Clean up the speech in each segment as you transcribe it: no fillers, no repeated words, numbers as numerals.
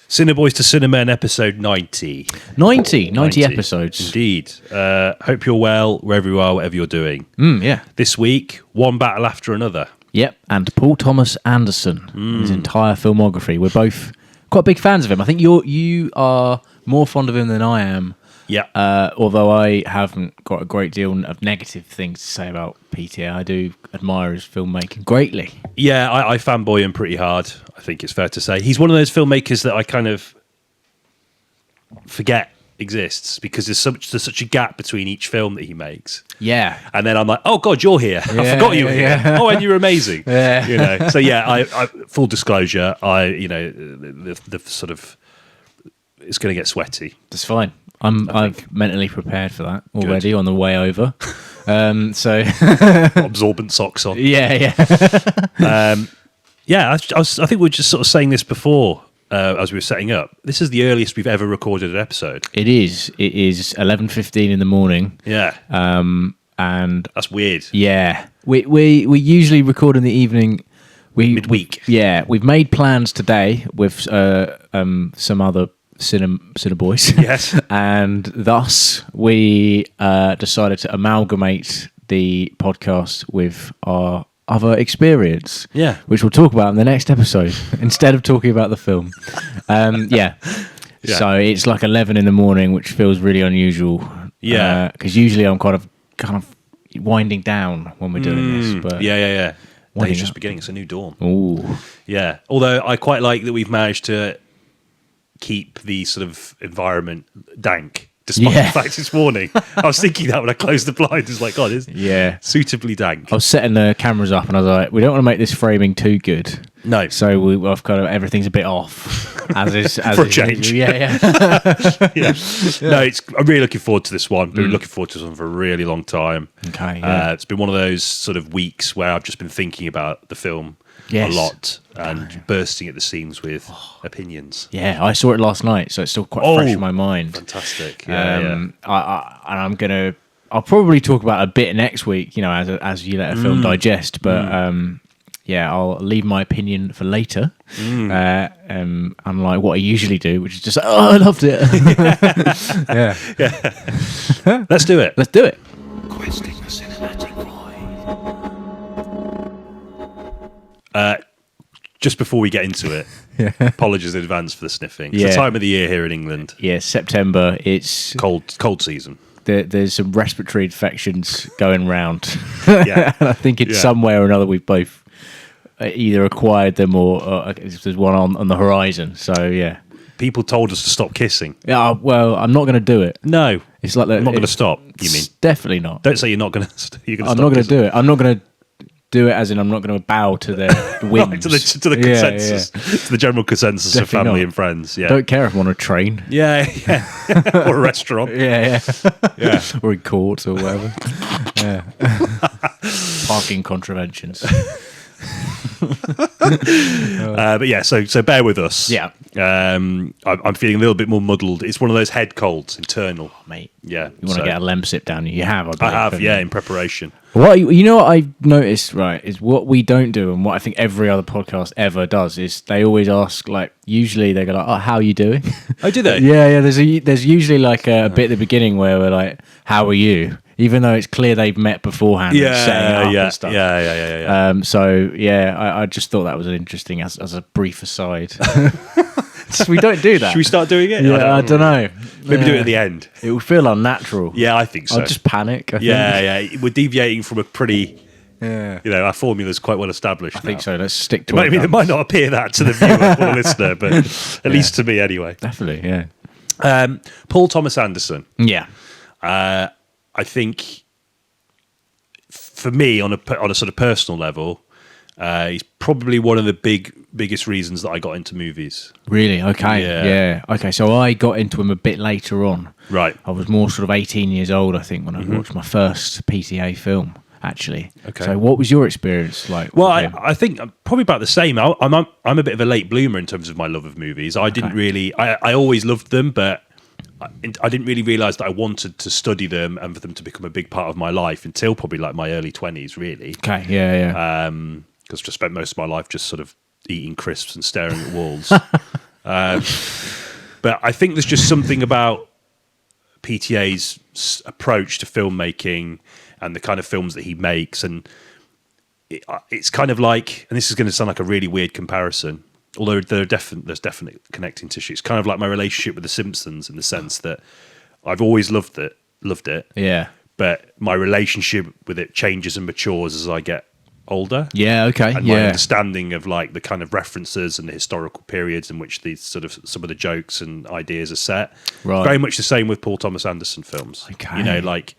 Cinebois to Cinemen, episode 90. 90 episodes. Indeed. Hope you're well, wherever you are, whatever you're doing. Yeah. This week, one battle after another. Yep, and Paul Thomas Anderson, his entire filmography. We're both quite big fans of him. I think you are more fond of him than I am. Yeah. Although I haven't got a great deal of negative things to say about PTA, I do admire his filmmaking greatly. Yeah, I fanboy him pretty hard, I think it's fair to say. He's one of those filmmakers that I kind of forget exists because there's such a gap between each film that he makes. Yeah. And then I'm like, oh God, you're here. I forgot you were here. Oh, and you're amazing. Yeah. You know. So yeah, I full disclosure, the sort of it's going to get sweaty. That's fine. I've mentally prepared for that already on the way over. So absorbent socks on. Yeah. I think we were just sort of saying this before as we were setting up. This is the earliest we've ever recorded an episode. It is 11:15 in the morning. Yeah. And that's weird. Yeah. We usually record in the evening. Midweek. Yeah. We've made plans today with some other Cinebois. Yes. And thus we decided to amalgamate the podcast with our other experience. Yeah. Which we'll talk about in the next episode instead of talking about the film. Yeah. So it's like 11 in the morning, which feels really unusual. Yeah. Because usually I'm kind of winding down when we're doing this. But yeah. Day's just up. beginning. It's a new dawn. Ooh. Yeah. Although I quite like that we've managed to keep the sort of environment dank, despite the fact this morning. I was thinking that when I closed the blind. It's like, God, it's suitably dank. I was setting the cameras up and I was like, we don't want to make this framing too good. No. So I've kind of everything's a bit off. As for a change. Yeah. No, I'm really looking forward to this one. Been looking forward to this one for a really long time. Okay. Yeah. It's been one of those sort of weeks where I've just been thinking about the film a lot and bursting at the seams with opinions. Yeah, I saw it last night, so it's still quite fresh in my mind. Fantastic. I'll probably talk about a bit next week, as you let a film digest, but I'll leave my opinion for later. Unlike what I usually do, which is just I loved it. Yeah. Let's do it. Questing the cinematic void. Just before we get into it, apologies in advance for the sniffing. It's the time of the year here in England. Yeah, September. It's cold season. There's some respiratory infections going round. Yeah, and I think it's somewhere or another we've both either acquired them or there's one on the horizon. So yeah, people told us to stop kissing. Yeah, well, I'm not going to do it. No, it's like I'm not going to stop. You mean definitely not? Don't say you're not going to. I'm not going to do it. I'm not going to do it as in I'm not going to bow to the whims. Right, to the consensus, to the general consensus definitely of family not. And friends. Yeah, don't care if I'm on a train. Yeah, or a restaurant. Yeah, or in court or whatever. Yeah, parking contraventions. But yeah, so bear with us. Yeah, I'm feeling a little bit more muddled. It's one of those head colds, internal, mate. Yeah, you want to get a Lemsip down you? You have. I have. Yeah, in preparation. What I've noticed, right, is what we don't do, and what I think every other podcast ever does is they always ask, like, usually they go like, "Oh, how are you doing?" Oh, do they? Yeah. There's usually like a bit at the beginning where we're like, "How are you?" Even though it's clear they've met beforehand and setting up and stuff. Yeah. So yeah, I just thought that was interesting as a brief aside. We don't do that. Should we start doing it? Yeah, I don't know. Maybe do it at the end. It will feel unnatural. Yeah, I think so. I'll just panic. I think. Yeah. We're deviating from a pretty. Yeah. Our formula's quite well established. I think so. Let's stick to it. It might not appear that to the viewer or the listener, but at least to me anyway. Definitely, yeah. Paul Thomas Anderson. Yeah. I think for me, on a sort of personal level, he's probably one of the biggest reasons that I got into movies. Really? Okay. Yeah. Okay. So I got into him a bit later on. Right. I was more sort of 18 years old, I think, when I watched my first PTA film. Actually. Okay. So what was your experience like? Well, I think probably about the same. I'm a bit of a late bloomer in terms of my love of movies. I didn't really. I always loved them, but I didn't really realise that I wanted to study them and for them to become a big part of my life until probably like my early 20s, really. Okay. Yeah. Because I just spent most of my life just sort of eating crisps and staring at walls. But I think there's just something about PTA's approach to filmmaking and the kind of films that he makes, and it's kind of like, and this is going to sound like a really weird comparison, although there's definitely connecting tissue. It's kind of like my relationship with The Simpsons in the sense that I've always loved it, Yeah. but my relationship with it changes and matures as I get older. Yeah. Okay. And my understanding of like the kind of references and the historical periods in which these sort of some of the jokes and ideas are set. Right. Very much the same with Paul Thomas Anderson films. Okay. You know, like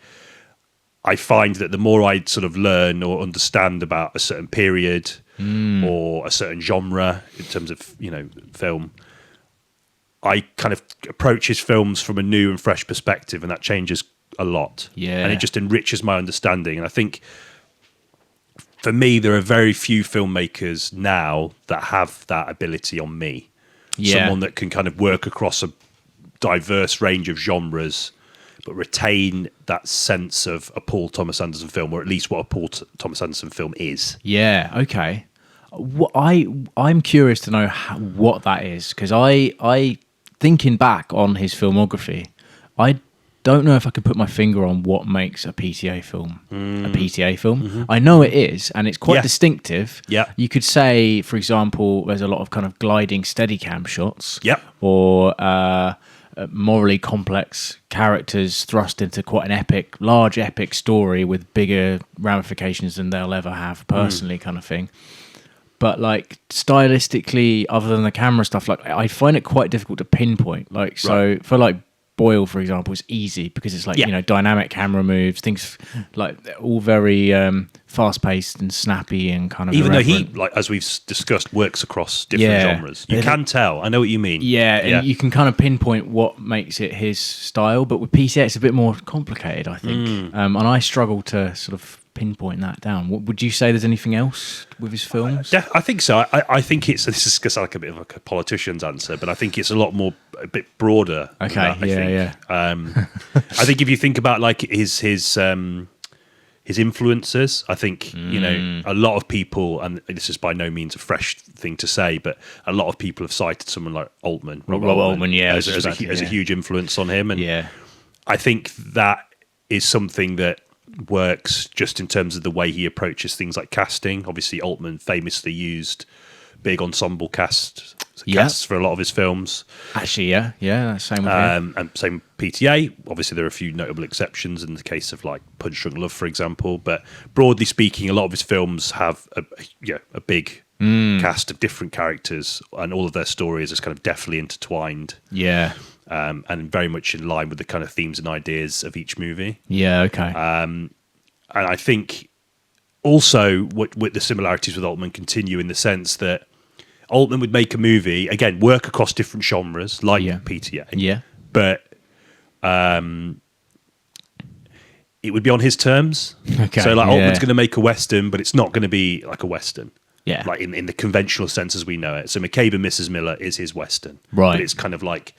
I find that the more I sort of learn or understand about a certain period or a certain genre in terms of, you know, film, I kind of approach his films from a new and fresh perspective, and that changes a lot. Yeah. And it just enriches my understanding. And I think for me, there are very few filmmakers now that have that ability on me. Yeah. Someone that can kind of work across a diverse range of genres, but retain that sense of a Paul Thomas Anderson film, or at least what a Paul Thomas Anderson film is. Yeah. Okay. I'm curious to know what that is, because I thinking back on his filmography, I don't know if I could put my finger on what makes a PTA film a PTA film. Mm-hmm. I know it is, and it's quite distinctive. Yeah. You could say, for example, there's a lot of kind of gliding Steadicam shots. Yep. Or morally complex characters thrust into quite an large epic story with bigger ramifications than they'll ever have personally, kind of thing. But like stylistically, other than the camera stuff, like I find it quite difficult to pinpoint. Like, so for like Boyle, for example, it's easy because it's like, you know, dynamic camera moves, things like all very fast paced and snappy and kind of even irreverent. though he, like as we've discussed, works across different genres. You can tell. I know what you mean. Yeah, and you can kind of pinpoint what makes it his style. But with PTA, it's a bit more complicated, I think. And I struggle to sort of pinpoint that down. Would you say there's anything else with his films? I think so. I think this is going to sound like a bit of like a politician's answer, but I think it's a bit broader. Okay, I think if you think about like his influences, I think you know a lot of people, and this is by no means a fresh thing to say, but a lot of people have cited someone like Altman, Rob Altman, as a huge influence on him, and I think that is something that works just in terms of the way he approaches things like casting. Obviously, Altman famously used big ensemble casts for a lot of his films. Actually, same with him. And same PTA. Obviously, there are a few notable exceptions in the case of like Punchdrunklove, for example. But broadly speaking, a lot of his films have a big cast of different characters, and all of their stories is kind of deftly intertwined. Yeah. And very much in line with the kind of themes and ideas of each movie. Yeah, okay. And I think also what the similarities with Altman continue in the sense that Altman would make a movie, again, work across different genres like PTA. Yeah. But it would be on his terms. Okay. So like Altman's going to make a Western, but it's not going to be like a Western. Yeah. Like in the conventional sense as we know it. So McCabe and Mrs. Miller is his Western. Right. But it's kind of like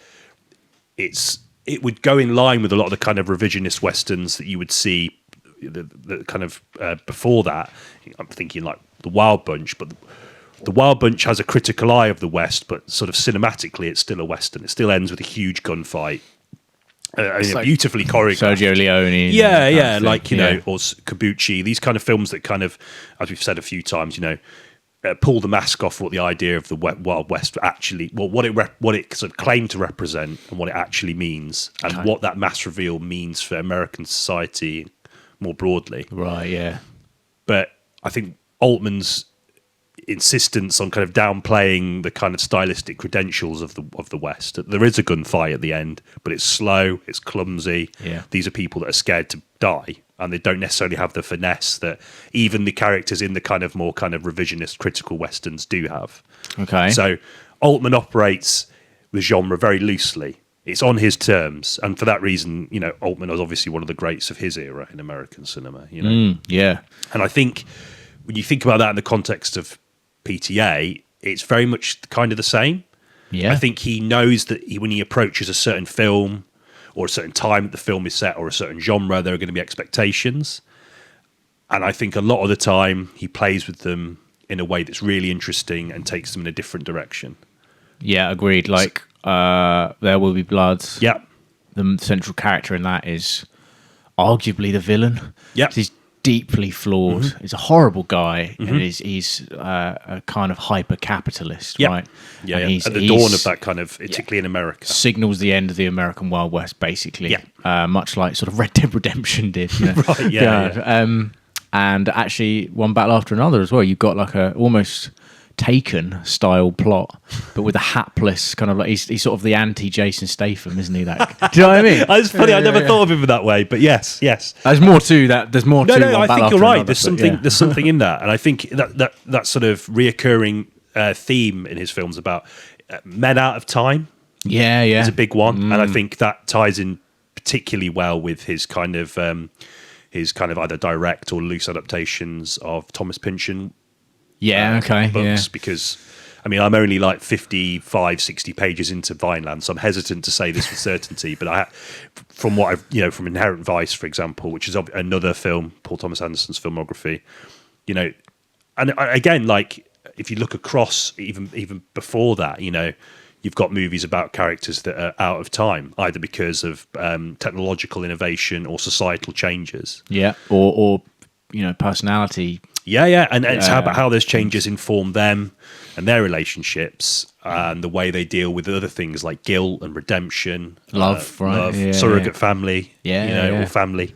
it would go in line with a lot of the kind of revisionist westerns that you would see the kind of before that. I'm thinking like The Wild Bunch, but the Wild Bunch has a critical eye of the West, but sort of cinematically it's still a western. It still ends with a huge gunfight. Like beautifully choreographed. Sergio Leone. Yeah, like, you know, or Kabuki, these kind of films that kind of, as we've said a few times, you know, pull the mask off what the idea of the Wild West actually, what it sort of claimed to represent and what it actually means, and what that mass reveal means for American society more broadly. Right, yeah. But I think Altman's insistence on kind of downplaying the kind of stylistic credentials of the West. There is a gunfight at the end, but it's slow, it's clumsy. Yeah. These are people that are scared to die, and they don't necessarily have the finesse that even the characters in the kind of more kind of revisionist critical westerns do have. Okay. So Altman operates the genre very loosely. It's on his terms, and for that reason, you know, Altman was obviously one of the greats of his era in American cinema. You know, and I think when you think about that in the context of PTA, it's very much kind of the same. Yeah, I think he knows that when he approaches a certain film or a certain time that the film is set or a certain genre, there are going to be expectations, and I think a lot of the time he plays with them in a way that's really interesting and takes them in a different direction. Yeah, agreed. Like, There Will Be Blood. Yeah. The central character in that is arguably the villain. Yeah. He's deeply flawed. He's a horrible guy, and he's a kind of hyper-capitalist, right? Yeah, and at the dawn of that kind of, particularly in America. Signals the end of the American Wild West, basically. Yeah. Much like sort of Red Dead Redemption did. You know? Right, yeah. And actually, One Battle After Another as well. You've got like a almost Taken style plot, but with a hapless kind of like he's sort of the anti Jason Statham, isn't he? That do you know what I mean? It's funny. I never thought of him in that way, but yes. There's more to that. There's more. No, to no. One I Battle think After you're right. Another, There's something in that, and I think that sort of reoccurring theme in his films about men out of time. Yeah. Is a big one, and I think that ties in particularly well with his kind of either direct or loose adaptations of Thomas Pynchon. Books, because I mean I'm only like 55, 60 pages into Vineland, so I'm hesitant to say this with certainty. But from what I've from Inherentvice, for example, which is another film, Paul Thomas Anderson's filmography, and again, like if you look across even before that, you've got movies about characters that are out of time, either because of technological innovation or societal changes. Yeah, or personality. Yeah, and it's how those changes inform them and their relationships and the way they deal with other things like guilt and redemption, love, right? Surrogate family, or family.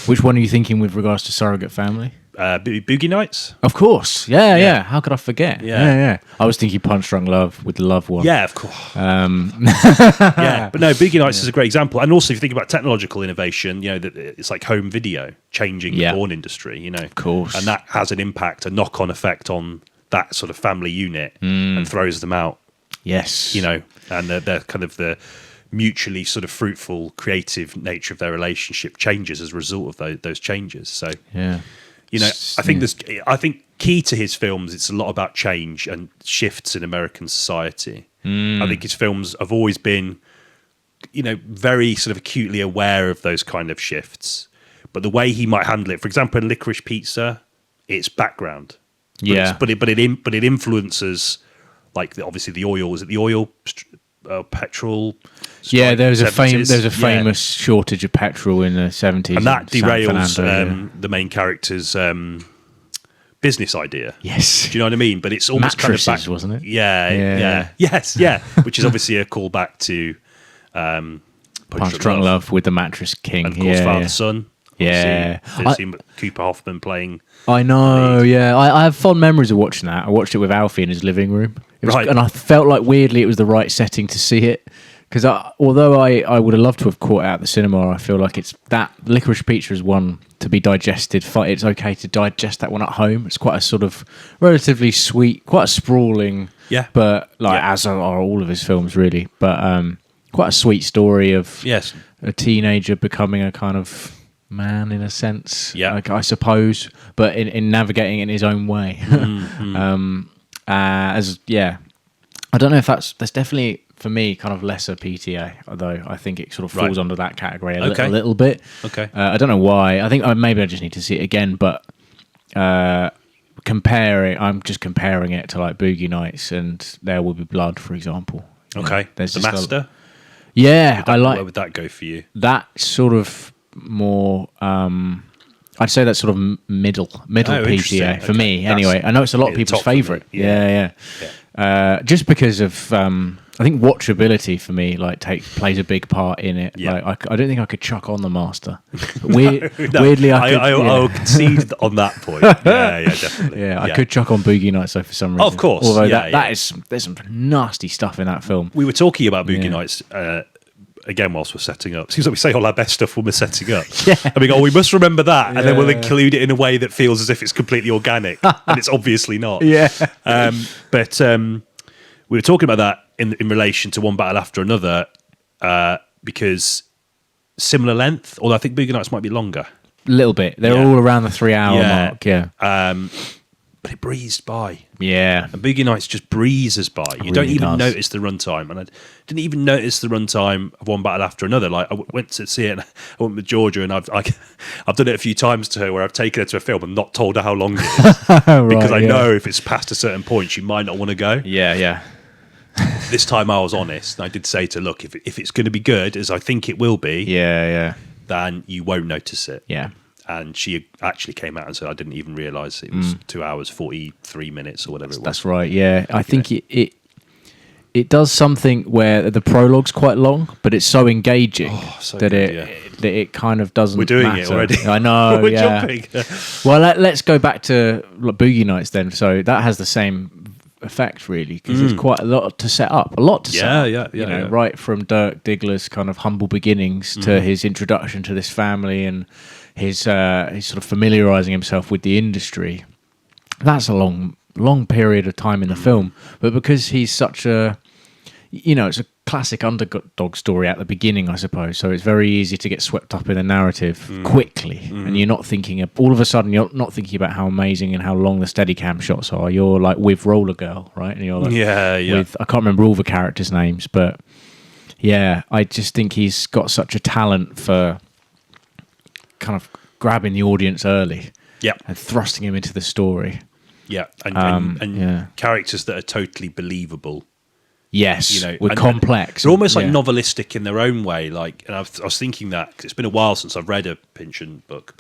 Which one are you thinking with regards to Surrogate Family? Boogienights? Of course, yeah. How could I forget? Yeah. I was thinking Punch Drunk Love with the love one. Yeah, of course. Yeah, but no, Boogienights is a great example. And also, if you think about technological innovation, that it's like home video changing the porn industry. Of course, and that has an impact, a knock-on effect on that sort of family unit, and throws them out. Yes, and they're kind of the mutually sort of fruitful, creative nature of their relationship changes as a result of those changes. So yeah. I think key to his films, it's a lot about change and shifts in American society. I think his films have always been, very sort of acutely aware of those kind of shifts. But the way he might handle it, for example, in Liquoricepizza, it's background. But it influences, like obviously the oil. Is it the oil? Petrol. Yeah, there's a famous shortage of petrol in the 70s, and that derails the main character's business idea. Yes, do you know what I mean? But it's almost mattresses, kind of wasn't it? Yeah. Yes, which is obviously a callback to Punch Drunk Love with the Mattress King, and of course Father Son. Yeah, Cooper Hoffman playing. I know. Yeah, I have fond memories of watching that. I watched it with Alfie in his living room. Right. And I felt like weirdly it was the right setting to see it. Because although I would have loved to have caught it at the cinema, I feel like it's that Liquoricepizza is one to be digested. It's okay to digest that one at home. It's quite a sort of relatively sweet, quite a sprawling, but as are all of his films really. But quite a sweet story of a teenager becoming a kind of man in a sense, I suppose, but in navigating in his own way. I don't know if that's definitely for me kind of lesser PTA, although I think it sort of falls under that category a little bit. Okay. I don't know why. I think maybe I just need to see it again, but I'm just comparing it to like Boogienights and There Will Be Blood, for example. Okay. There's Themaster. Where would that go for you? That sort of more I'd say that's sort of middle PTA for me anyway. I know it's a lot of people's favourite. Just because of I think watchability for me plays a big part in it. Like I don't think I could chuck on themaster. Weirdly, I'll concede on that point. Yeah, definitely. I could chuck on Boogienights though for some reason. Of course. Although there's some nasty stuff in that film. We were talking about Boogienights again whilst we're setting up. Seems like we say all our best stuff when we're setting up. I mean, we must remember that, and then we'll include it in a way that feels as if it's completely organic, and it's obviously not. But we were talking about that in relation to One Battle After Another, because similar length, although I think Boogienights might be longer. A little bit. They're all around the 3-hour mark, but it breezed by. Yeah. And Boogienights just breezes by. You don't even notice the runtime. And I didn't even notice the runtime of One Battle After Another. Like, I went to see it, and I went with Georgia, and I've done it a few times to her where I've taken her to a film and not told her how long it is. Because I know if it's past a certain point, she might not want to go. Yeah. this time I was honest. And I did say to her, look, if it's going to be good, as I think it will be, then you won't notice it. Yeah. And she actually came out and said, I didn't even realise it was 2 hours, 43 minutes or whatever it was. That's right, yeah. I think it does something where the prologue's quite long, but it's so engaging that it kind of doesn't We're doing matter. it already. I know, We're yeah. jumping. Well, let's go back to Boogienights then. So that has the same effect, really, because there's quite a lot to set up. Yeah. Right from Dirk Diggler's kind of humble beginnings to his introduction to this family and his sort of familiarising himself with the industry. That's a long period of time in the film. But because he's such a... it's a classic underdog story at the beginning, I suppose. So it's very easy to get swept up in the narrative quickly, and you're not thinking all of a sudden you're not thinking about how amazing and how long the Steadicam shots are. You're like with Roller Girl, right? And you're like, with, I can't remember all the characters' names, but yeah, I just think he's got such a talent for kind of grabbing the audience early, and thrusting him into the story. Yeah, and characters that are totally believable. Yes, we're complex. They're almost like novelistic in their own way. Like, and I was thinking that 'cause it's been a while since I've read a Pynchon book,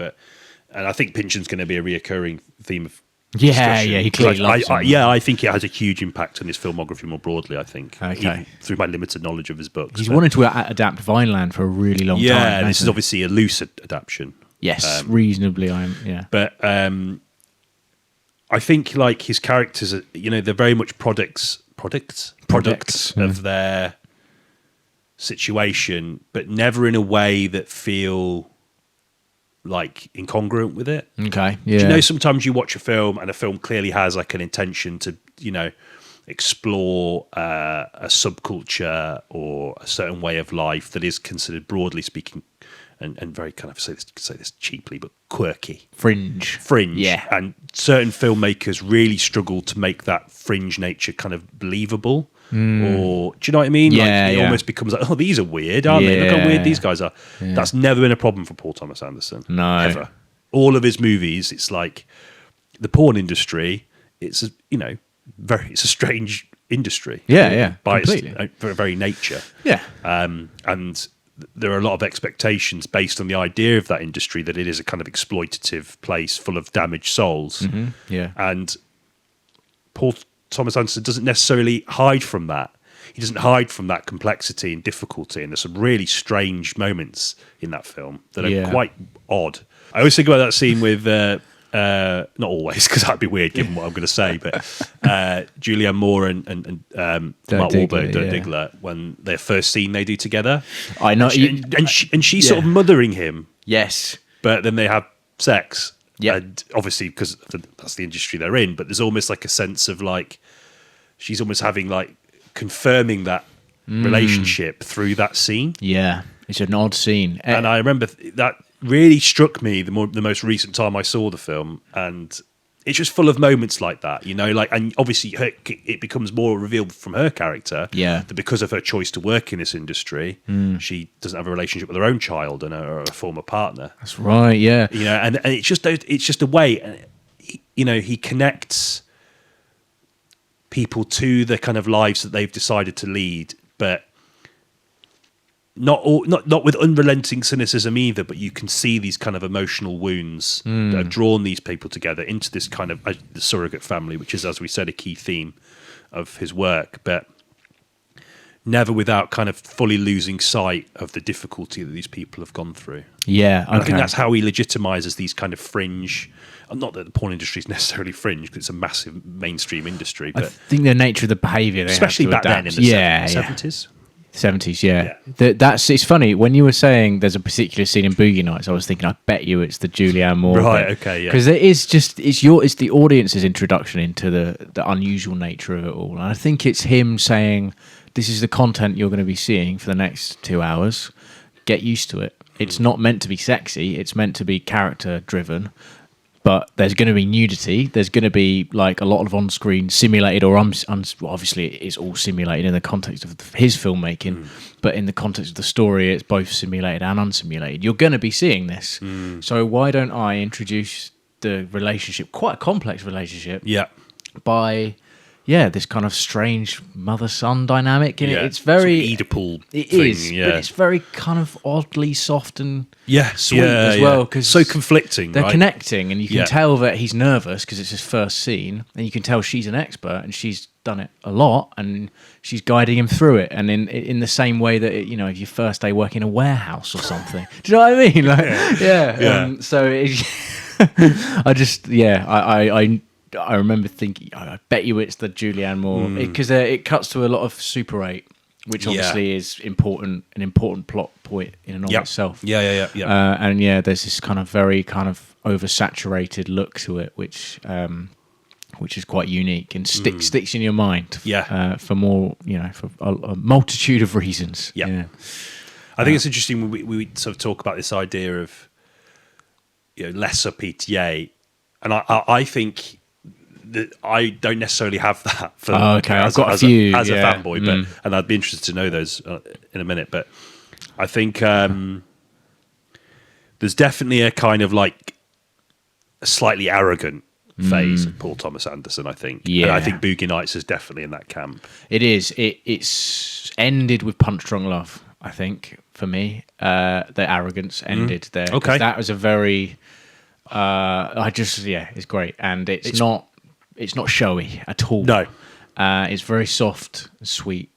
and I think Pynchon's going to be a reoccurring theme of discussion. He clearly loves him. I think it has a huge impact on his filmography more broadly. I think, even through my limited knowledge of his books. He's wanted to adapt Vineland for a really long time. Yeah, this is obviously a loose adaptation. Yes, reasonably. But I think like his characters, they're very much products of their situation, but never in a way that feel like incongruent with it. Okay, yeah. Do you know sometimes you watch a film and a film clearly has like an intention to, explore a subculture or a certain way of life that is considered, broadly speaking, and very kind of say this cheaply, but quirky, fringe, yeah. And certain filmmakers really struggle to make that fringe nature kind of believable. Or do you know what I mean? It almost becomes like, oh, these are weird, aren't they? Look how weird these guys are. Yeah. That's never been a problem for Paul Thomas Anderson. No, ever. All of his movies, it's like the porn industry. It's it's a strange industry. By its very nature. Yeah, and there are a lot of expectations based on the idea of that industry that it is a kind of exploitative place full of damaged souls. Yeah, and Paul Thomas Anderson doesn't necessarily hide from that. He doesn't hide from that complexity and difficulty, and there's some really strange moments in that film that are quite odd. I always think about that scene with, not always, because that'd be weird given what I'm going to say, but Julianne Moore and Mark Wahlberg, Dirk Diggler, when their first scene they do together. I know. And she's sort of mothering him. Yes. But then they have sex. Yeah. And obviously, because that's the industry they're in, but there's almost like a sense of like, she's almost having like confirming that relationship through that scene. Yeah, it's an odd scene. And I remember that really struck me the most recent time I saw the film, and it's just full of moments like that, and obviously it becomes more revealed from her character that because of her choice to work in this industry, she doesn't have a relationship with her own child and her former partner. That's right, yeah. And it's just a way, he connects people to the kind of lives that they've decided to lead, but not with unrelenting cynicism either, but you can see these kind of emotional wounds that have drawn these people together into this kind of the surrogate family, which is, as we said, a key theme of his work, but never without kind of fully losing sight of the difficulty that these people have gone through. Yeah, okay. I think that's how he legitimizes these kind of fringe. Not that the porn industry is necessarily fringe, because it's a massive mainstream industry. But I think the nature of the behaviour, especially back then in the 70s. 70s, yeah. It's funny when you were saying there's a particular scene in Boogienights. I was thinking, I bet you it's the Julianne Moore, right? Okay, yeah. Because it is just it's the audience's introduction into the unusual nature of it all. And I think it's him saying, "This is the content you're going to be seeing for the next 2 hours. Get used to it. It's not meant to be sexy. It's meant to be character driven." But there's going to be nudity. There's going to be like a lot of on-screen simulated, or obviously it's all simulated in the context of his filmmaking. But in the context of the story, it's both simulated and unsimulated. You're going to be seeing this. So why don't I introduce the relationship, quite a complex relationship, by this kind of strange mother-son dynamic in it. It's very sort of Oedipal It thing, is, yeah. but it's very kind of oddly soft and Yeah, sweet as well, because so conflicting. they're right? connecting, and you can Yeah. tell that he's nervous because it's his first scene, and you can tell she's an expert and she's done it a lot, and she's guiding him through it, and in the same way that if your first day working in a warehouse or something. Do you know what I mean? Like, Yeah. So I remember thinking, I bet you it's the Julianne Moore, because it cuts to a lot of Super 8, which obviously is an important plot point in and of itself. Yeah. And there's this kind of very kind of oversaturated look to it, which is quite unique and sticks in your mind. For more, for a multitude of reasons. Yeah. I think it's interesting when we sort of talk about this idea of lesser PTA, and I think that I don't necessarily have that. I've got a few as a fanboy, but and I'd be interested to know those in a minute. But I think there's definitely a kind of like a slightly arrogant phase of Paul Thomas Anderson, I think. And I think Boogienights is definitely in that camp. It is. It's ended with Punchdrunklove, I think, for me. The arrogance ended there. Okay. That was a very... it's great. And it's not showy at all. No. It's very soft and sweet.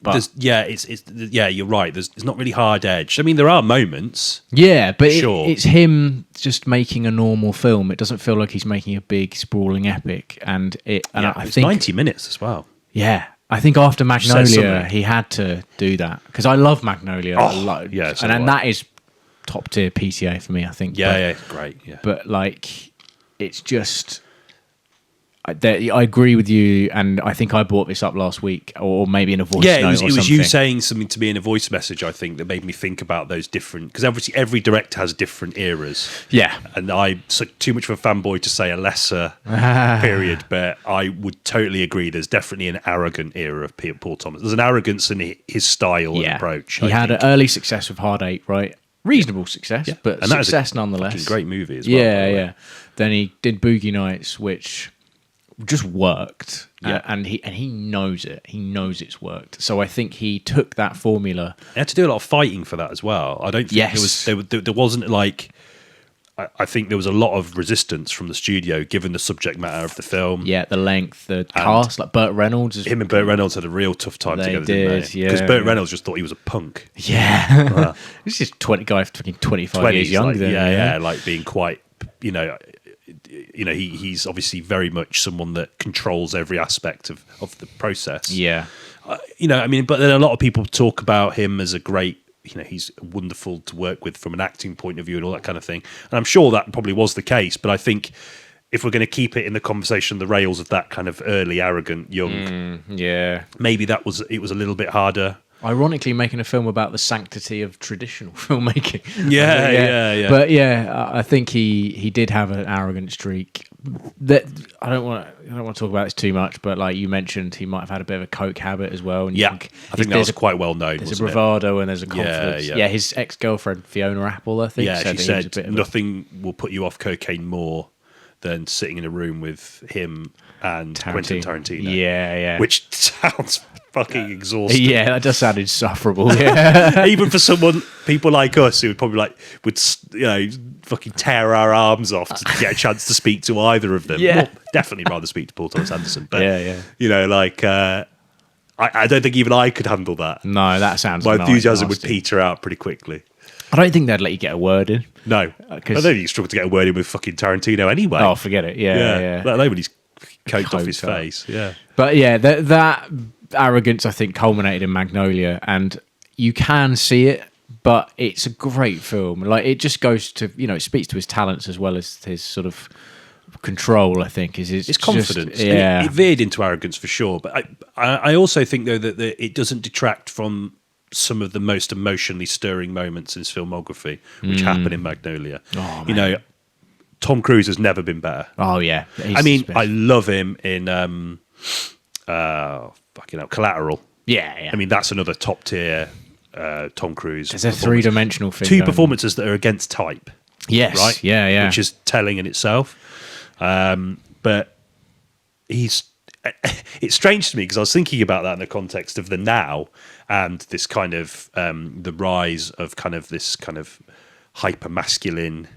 But you're right. There's not really hard edge. I mean, there are moments. Yeah, but Sure. it's him just making a normal film. It doesn't feel like he's making a big sprawling epic. And I it's think 90 minutes as well. Yeah, I think after Says Magnolia, something. he had to do that, because I love Magnolia a lot. yeah, so and do I. that is top tier PTA for me, I think. Yeah, great. Yeah. But like, it's just. I agree with you, and I think I brought this up last week, or maybe in a voice note. It was or something. you saying something to me in a voice message, I think, that made me think about those different, because obviously every director has different eras. Yeah. And I'm too much of a fanboy to say a lesser period, but I would totally agree. There's definitely an arrogant era of Paul Thomas. There's an arrogance in his style and approach. He had an early success with Hardeight, right? Reasonable success, but and that success is a nonetheless. fucking great movie as well. Yeah. Then he did Boogienights, which just worked, and he knows it. He knows it's worked. So I think he took that formula. He had to do a lot of fighting for that as well. I don't think there wasn't like. I think there was a lot of resistance from the studio, given the subject matter of the film. Yeah, the length, the cast, like Burt Reynolds. Him and Burt Reynolds had a real tough time together, didn't they? Because Burt Reynolds just thought he was a punk. Yeah, this is 25 years younger than him. Like being quite, he's obviously very much someone that controls every aspect of the process. Yeah, but then a lot of people talk about him as a great. He's wonderful to work with from an acting point of view and all that kind of thing. And I'm sure that probably was the case. But I think if we're going to keep it in the conversation, the rails of that kind of early, arrogant, young, maybe it was a little bit harder. Ironically, making a film about the sanctity of traditional filmmaking. Yeah. But I think he did have an arrogant streak. That I don't want to talk about this too much, but like you mentioned, he might have had a bit of a coke habit as well. And I think that was quite well known. There's a bravado and there's a confidence. Yeah. His ex-girlfriend Fiona Apple, I think. She said nothing will put you off cocaine more than sitting in a room with him and Quentin Tarantino. Yeah. Which sounds fucking exhausting. Yeah, that does sound insufferable. Yeah. Even for people like us who would probably would fucking tear our arms off to get a chance to speak to either of them. Yeah. Well, definitely rather speak to Paul Thomas Anderson. But I don't think even I could handle that. No, that sounds my enthusiasm nasty. would peter out pretty quickly. I don't think they'd let you get a word in. No, I don't think you struggle to get a word in with fucking Tarantino anyway. Oh, forget it. Yeah. Let alone when he's coked off his face. Yeah. But that arrogance, I think, culminated in Magnolia, and you can see it, but it's a great film. Like, it just goes to, it speaks to his talents as well as his sort of control, I think. Is his confidence. Just, yeah. It veered into arrogance for sure. But I also think, though, that it doesn't detract from some of the most emotionally stirring moments in his filmography, which happen in Magnolia. Oh, man. Tom Cruise has never been better. Oh, yeah. I love him in Collateral. Yeah. I mean, that's another top tier Tom Cruise. It's a three-dimensional thing. Two performances that are against type. Yes. Right? Yeah. Which is telling in itself. But he's it's strange to me because I was thinking about that in the context of the now and this kind of the rise of kind of this kind of hyper masculine,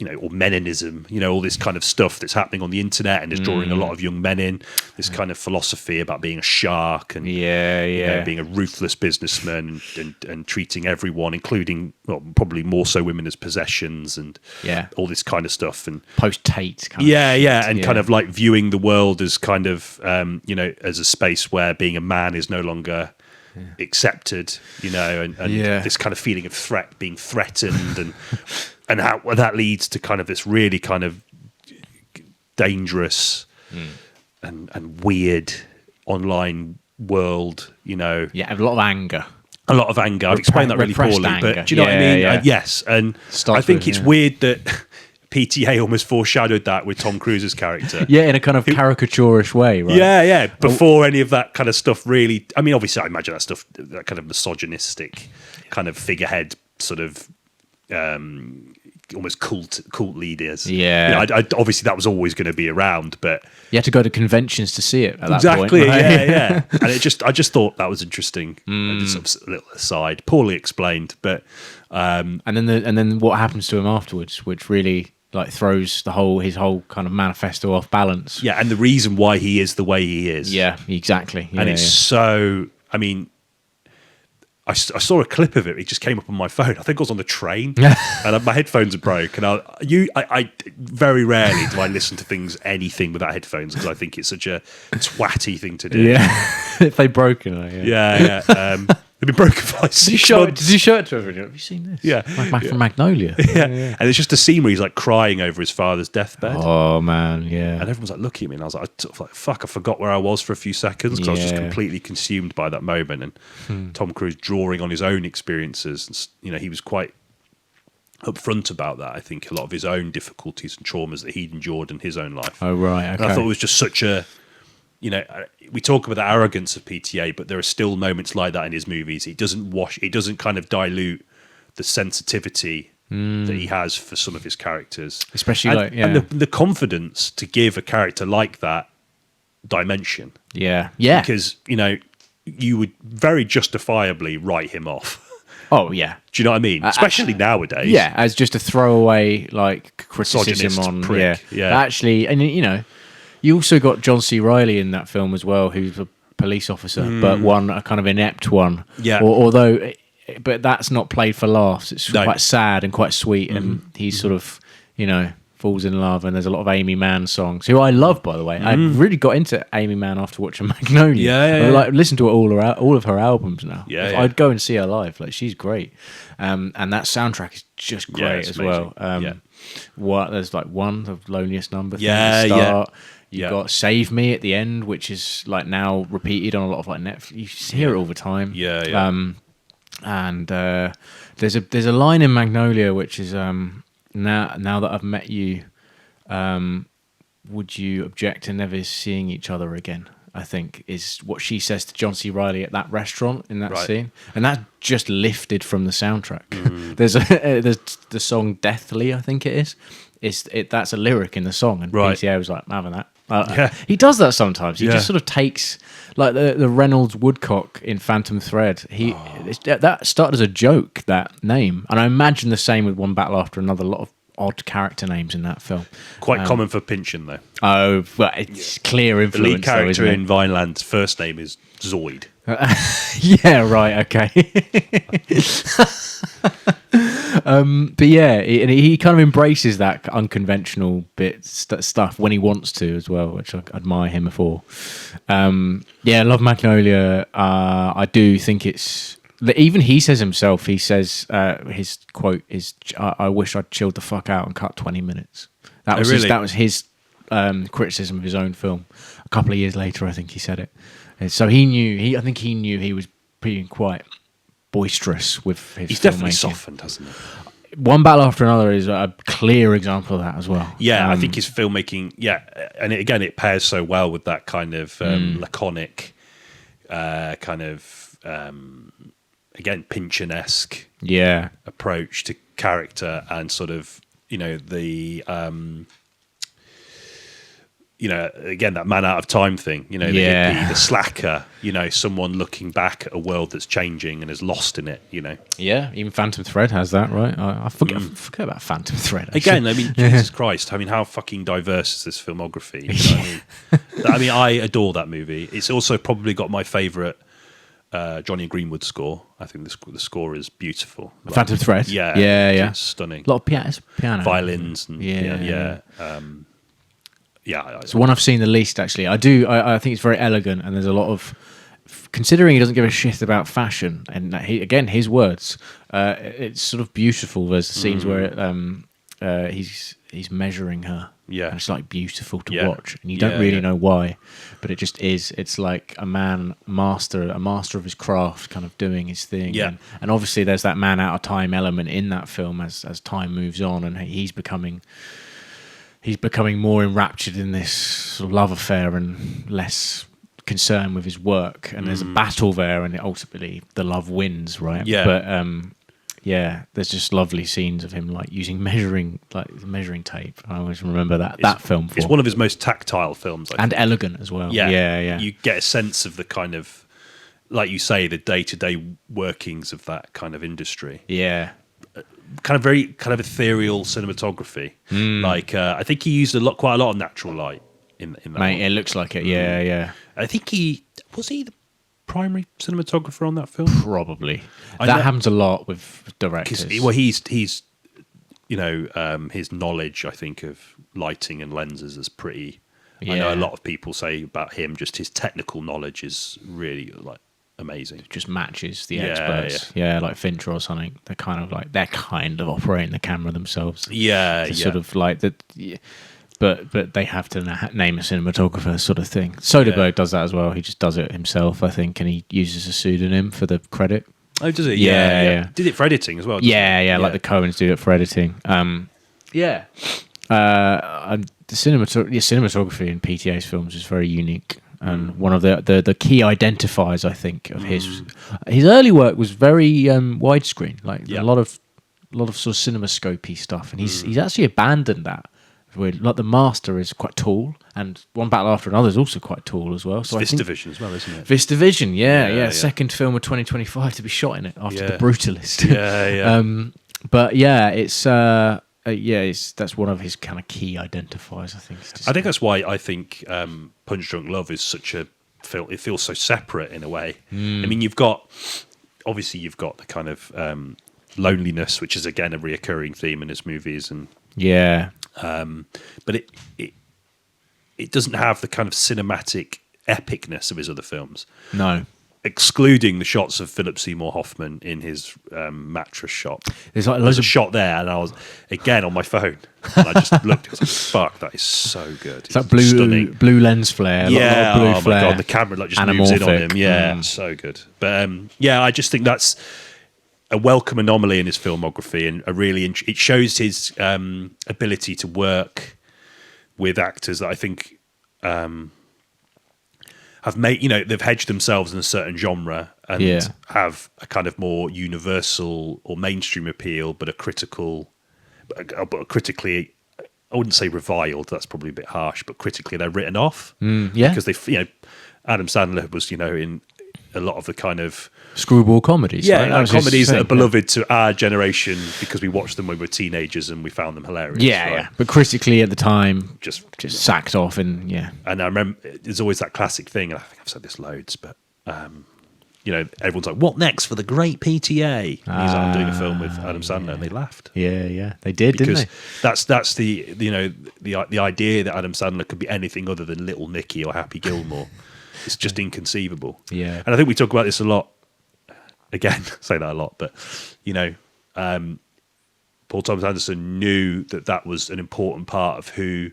or meninism, all this kind of stuff that's happening on the internet and is drawing a lot of young men in. This kind of philosophy about being a shark and being a ruthless businessman and treating everyone, including probably more so women, as possessions and all this kind of stuff. And post-Tate kind of kind of like viewing the world as kind of as a space where being a man is no longer accepted, and this kind of feeling of being threatened and how that leads to kind of this really kind of dangerous and weird online world, a lot of anger. I've explained that really poorly, anger. But do you know what I mean? Yes, and I think it's weird that PTA almost foreshadowed that with Tom Cruise's character. In a kind of caricaturish way, right? Yeah. Before any of that kind of stuff really... I mean, obviously, I imagine that stuff, that kind of misogynistic kind of figurehead sort of almost cult leaders. Yeah. Obviously, that was always going to be around, but... You had to go to conventions to see it at that point. Exactly, right? yeah. And I just thought that was interesting. Just a little aside, poorly explained, but... And then what happens to him afterwards, which really... throws his whole kind of manifesto off balance. Yeah, and the reason why he is the way he is. Yeah, exactly. And it's so... I mean, I saw a clip of it. It just came up on my phone. I think I was on the train, and my headphones are broke. And I very rarely do I listen to anything without headphones because I think it's such a twatty thing to do. Yeah, if they broken. Yeah. They've been broken for like 6 months. Did you show it to everyone? Have you seen this? Yeah. From Magnolia. Yeah. And it's just a scene where he's like crying over his father's deathbed. Oh, man, yeah. And everyone's like looking at me, and I was like, fuck, I forgot where I was for a few seconds because I was just completely consumed by that moment. And Tom Cruise drawing on his own experiences. And, he was quite upfront about that. I think a lot of his own difficulties and traumas that he'd endured in his own life. Oh, right, okay. And I thought it was just such a... we talk about the arrogance of PTA, but there are still moments like that in his movies. He doesn't kind of dilute the sensitivity that he has for some of his characters. Especially and the confidence to give a character like that dimension. Yeah. Because, you would very justifiably write him off. Oh, yeah. Do you know what I mean? Especially nowadays. Yeah, as just a throwaway, criticism Misogynist on... prick. Yeah. Actually, and, you also got John C. Reilly in that film as well, who's a police officer, but a kind of inept one. Yeah. But that's not played for laughs. It's quite sad and quite sweet, and he sort of, falls in love. And there's a lot of Amy Mann songs, who I love, by the way. I really got into Amy Mann after watching Magnolia. I listen to all of her albums now. I'd go and see her live. She's great, and that soundtrack is just great as amazing. well. There's one of Loneliest Number. You've got Save Me at the end, which is now repeated on a lot of Netflix. You hear it all the time. And there's a line in Magnolia which is now that I've met you, would you object to never seeing each other again? I think is what she says to John C. Reilly at that restaurant in that scene, and that's just lifted from the soundtrack. There's the song "Deathly," I think it is. That's a lyric in the song, and PTA was like, "I'm having that." He does that sometimes. He just sort of takes the Reynolds Woodcock in Phantom Thread. That started as a joke, that name, and I imagine the same with One Battle After Another. A lot of odd character names in that film. Quite common for Pynchon, though. Oh, but it's clear influence. The lead character in Vineland's first name is Zoid. Yeah, right, okay. But yeah, he kind of embraces that unconventional stuff when he wants to as well, which I admire him for. I love Magnolia. I do think it's... Even he says himself, his quote is, I wish I'd chilled the fuck out and cut 20 minutes. That was his criticism of his own film. A couple of years later, I think he said it. And so I think he knew he was being quite boisterous with his He's definitely filmmaking. softened, hasn't he? One Battle After Another is a clear example of that as well. Yeah, I think his filmmaking, and it pairs so well with that kind of laconic, kind of, again, Pynchon-esque approach to character and sort of, you know, again, that man out of time thing, you know, the hippie, the slacker, you know, someone looking back at a world that's changing and is lost in it, you know. Yeah, even Phantomthread has that, right? I forget about Phantomthread. Again, I mean, Jesus Christ, I mean, how fucking diverse is this filmography? You know what I mean? I mean, I adore that movie. It's also probably got my favourite Johnny Greenwood score. I think the score is beautiful. Like, Phantomthread? Yeah. It's stunning. A lot of piano. Violins and It's one I've seen the least, actually. I think it's very elegant, and there's a lot of... Considering he doesn't give a shit about fashion, and again, his words, it's sort of beautiful. There's scenes where he's measuring her. Yeah. And it's like beautiful to watch, and you don't really know why, but it just is. It's like a master of his craft, kind of doing his thing. Yeah. And obviously there's that man out of time element in that film as time moves on, and he's becoming more enraptured in this sort of love affair and less concerned with his work. And there's a battle there, and ultimately the love wins, right? Yeah. But there's just lovely scenes of him like using measuring tape. I always remember that film. It's one of his most tactile films, and elegant as well. Yeah. You get a sense of the kind of, like you say, the day-to-day workings of that kind of industry. Yeah. Kind of very kind of ethereal cinematography. Like I think he used quite a lot of natural light in that. Mate, one. it looks like it. Yeah. I think he was the primary cinematographer on that film. Probably. That happens a lot with directors. He's you know, his knowledge, I think, of lighting and lenses is pretty. I know a lot of people say about him, just his technical knowledge is really like amazing. Just matches the experts. Yeah, like Fincher or something. They're kind of operating the camera themselves. Sort of like that. Yeah. But they have to name a cinematographer, sort of thing. Soderbergh does that as well. He just does it himself, I think, and he uses a pseudonym for the credit. Oh, does it? Yeah. Did it for editing as well? Like the Coens do it for editing. The cinematography in PTA's films is very unique, and one of the key identifiers, I think, of his early work was very widescreen, like a lot of sort of cinemascopy stuff, and he's actually abandoned that. Where, like, the master is quite tall, and One Battle After Another is also quite tall as well. So it's VistaVision as well, isn't it? VistaVision, yeah. Second film of 2025 to be shot in it after The Brutalist. But it's that's one of his kind of key identifiers, I think. I think that's why I think Punch Drunk Love is such a film. It feels so separate in a way. I mean, you've got the kind of loneliness, which is again a reoccurring theme in his movies, and but it doesn't have the kind of cinematic epicness of his other films. No. Excluding the shots of Philip Seymour Hoffman in his mattress shop. There's like a shot there, and I was again on my phone, and I just looked. I was like, "Fuck, that is so good." It's like blue lens flare. Yeah, blue oh flare. my god, the camera like just moves in on him. Yeah, so good. But I just think that's a welcome anomaly in his filmography, and it shows his ability to work with actors that I think have made, they've hedged themselves in a certain genre and have a kind of more universal or mainstream appeal, but critically, I wouldn't say reviled, that's probably a bit harsh, but critically they're written off. Because Adam Sandler was, in a lot of the kind of screwball comedies. Like comedies that are beloved to our generation because we watched them when we were teenagers and we found them hilarious. Yeah. But critically at the time, just sacked off. And I remember there's always that classic thing, and I think I've said this loads, but everyone's like, "What next for the great PTA?" He's like, "I'm doing a film with Adam Sandler," and they laughed. Yeah, they did, because didn't they? That's the idea that Adam Sandler could be anything other than Little Nicky or Happy Gilmore. It's just inconceivable. Yeah. And I think we talk about this a lot. Again, say that a lot, but, Paul Thomas Anderson knew that was an important part of who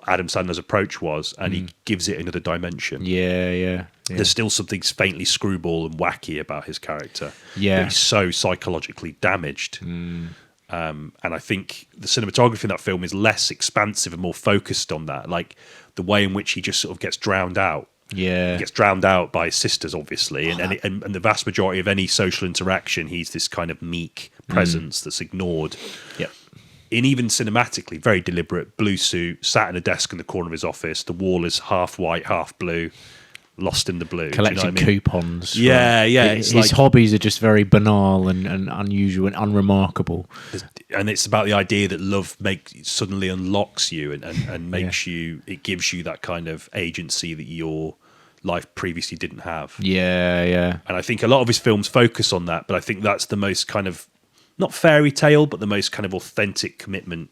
Adam Sandler's approach was, and he gives it another dimension. Yeah. There's still something faintly screwball and wacky about his character. Yeah. But he's so psychologically damaged. And I think the cinematography in that film is less expansive and more focused on that. Like the way in which he just sort of gets drowned out. Yeah, he gets drowned out by his sisters, obviously, and the vast majority of any social interaction, he's this kind of meek presence that's ignored. Yep. in even cinematically, very deliberate. Blue suit, sat in a desk in the corner of his office. The wall is half white, half blue. Lost in the blue. Collecting coupons. Yeah, yeah. His hobbies are just very banal and unusual and unremarkable. And it's about the idea that love suddenly unlocks you and makes you, it gives you that kind of agency that your life previously didn't have. Yeah, yeah. And I think a lot of his films focus on that, but I think that's the most kind of, not fairy tale, but the most kind of authentic commitment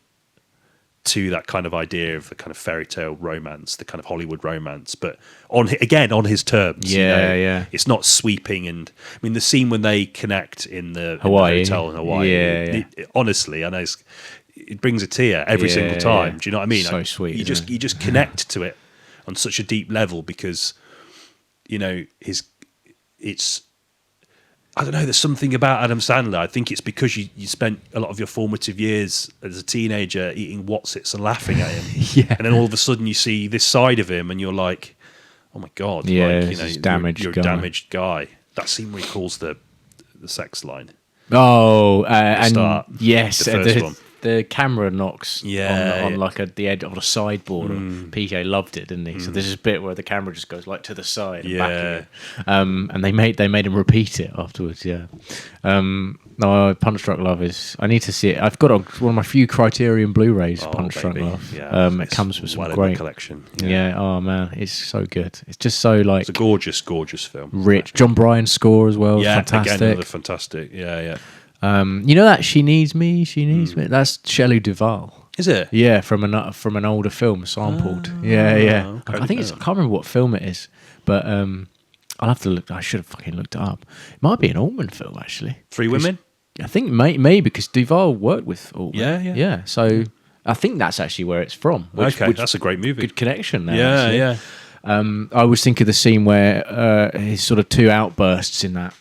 to that kind of idea of the kind of fairy tale romance, the kind of Hollywood romance, but on his terms. Yeah, yeah. It's not sweeping, and I mean the scene when they connect in the Hawaii. hotel in Hawaii. Yeah. Honestly, I know it brings a tear every single time. Yeah. Do you know what I mean? So sweet. You just connect to it on such a deep level because it's. I don't know, there's something about Adam Sandler. I think it's because you spent a lot of your formative years as a teenager eating Wotsits and laughing at him. And then all of a sudden you see this side of him and you're like, oh my God, yeah, you're a damaged guy. That scene where he calls the sex line. Oh, start, and yes, the first one. The camera knocks on like the edge on a sideboard. PJ loved it, didn't he? So there's this bit where the camera just goes like to the side and back again. And they made him repeat it afterwards. Yeah. No, Punch Drunk Love is. I need to see it. I've got one of my few Criterion Blu-rays. Punch Drunk Love. Yeah, it comes with some great collection. Yeah. Oh man, it's so good. It's just so like. It's a gorgeous film. Rich. John Bryan's score as well. Yeah, fantastic. Again, another fantastic. Yeah. You know that She Needs Me. That's Shelley Duvall. Is it? Yeah, from an older film sampled. Yeah. Okay. I think I can't remember what film it is, but I'll have to look. I should have fucking looked it up. It might be an Altman film actually. Three Women. I think maybe because Duvall worked with Altman. Yeah. So I think that's actually where it's from. Which, that's a great movie. Good connection there. Yeah. I always think of the scene where his sort of two outbursts in that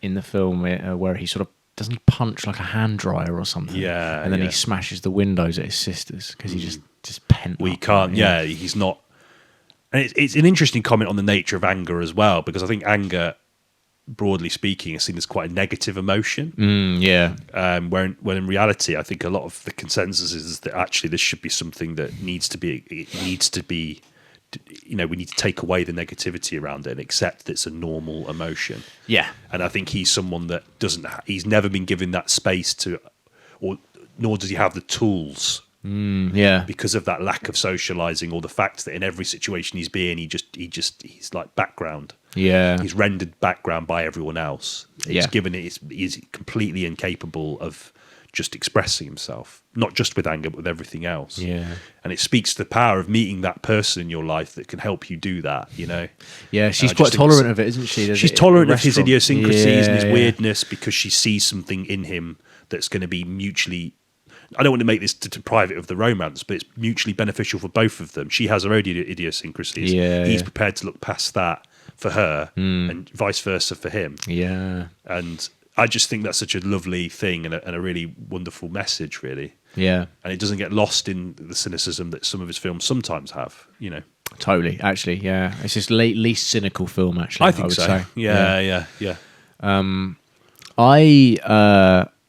in the film where he sort of doesn't punch like a hand dryer or something. Yeah. And then he smashes the windows at his sister's because he just pent. Well, he can't. Yeah, he's not. And it's an interesting comment on the nature of anger as well, because I think anger, broadly speaking, is seen as quite a negative emotion. When in reality, I think a lot of the consensus is that actually this should be something that needs to be. We need to take away the negativity around it and accept that it's a normal emotion. Yeah. And I think he's someone that he's never been given that space nor does he have the tools. Because of that lack of socializing, or the fact that in every situation he's he's like background. Yeah. He's rendered background by everyone else. He's completely incapable of just expressing himself, not just with anger, but with everything else. Yeah. And it speaks to the power of meeting that person in your life that can help you do that, Yeah, she's quite tolerant of it, isn't she? She's tolerant of his idiosyncrasies and his weirdness because she sees something in him that's going to be mutually... I don't want to make this to private of the romance, but it's mutually beneficial for both of them. She has her own idiosyncrasies. He's prepared to look past that for her and vice versa for him. Yeah. And... I just think that's such a lovely thing and a really wonderful message, really. Yeah. And it doesn't get lost in the cynicism that some of his films sometimes have, Totally, actually, yeah. It's his least cynical film, actually. I think so. Say. Yeah.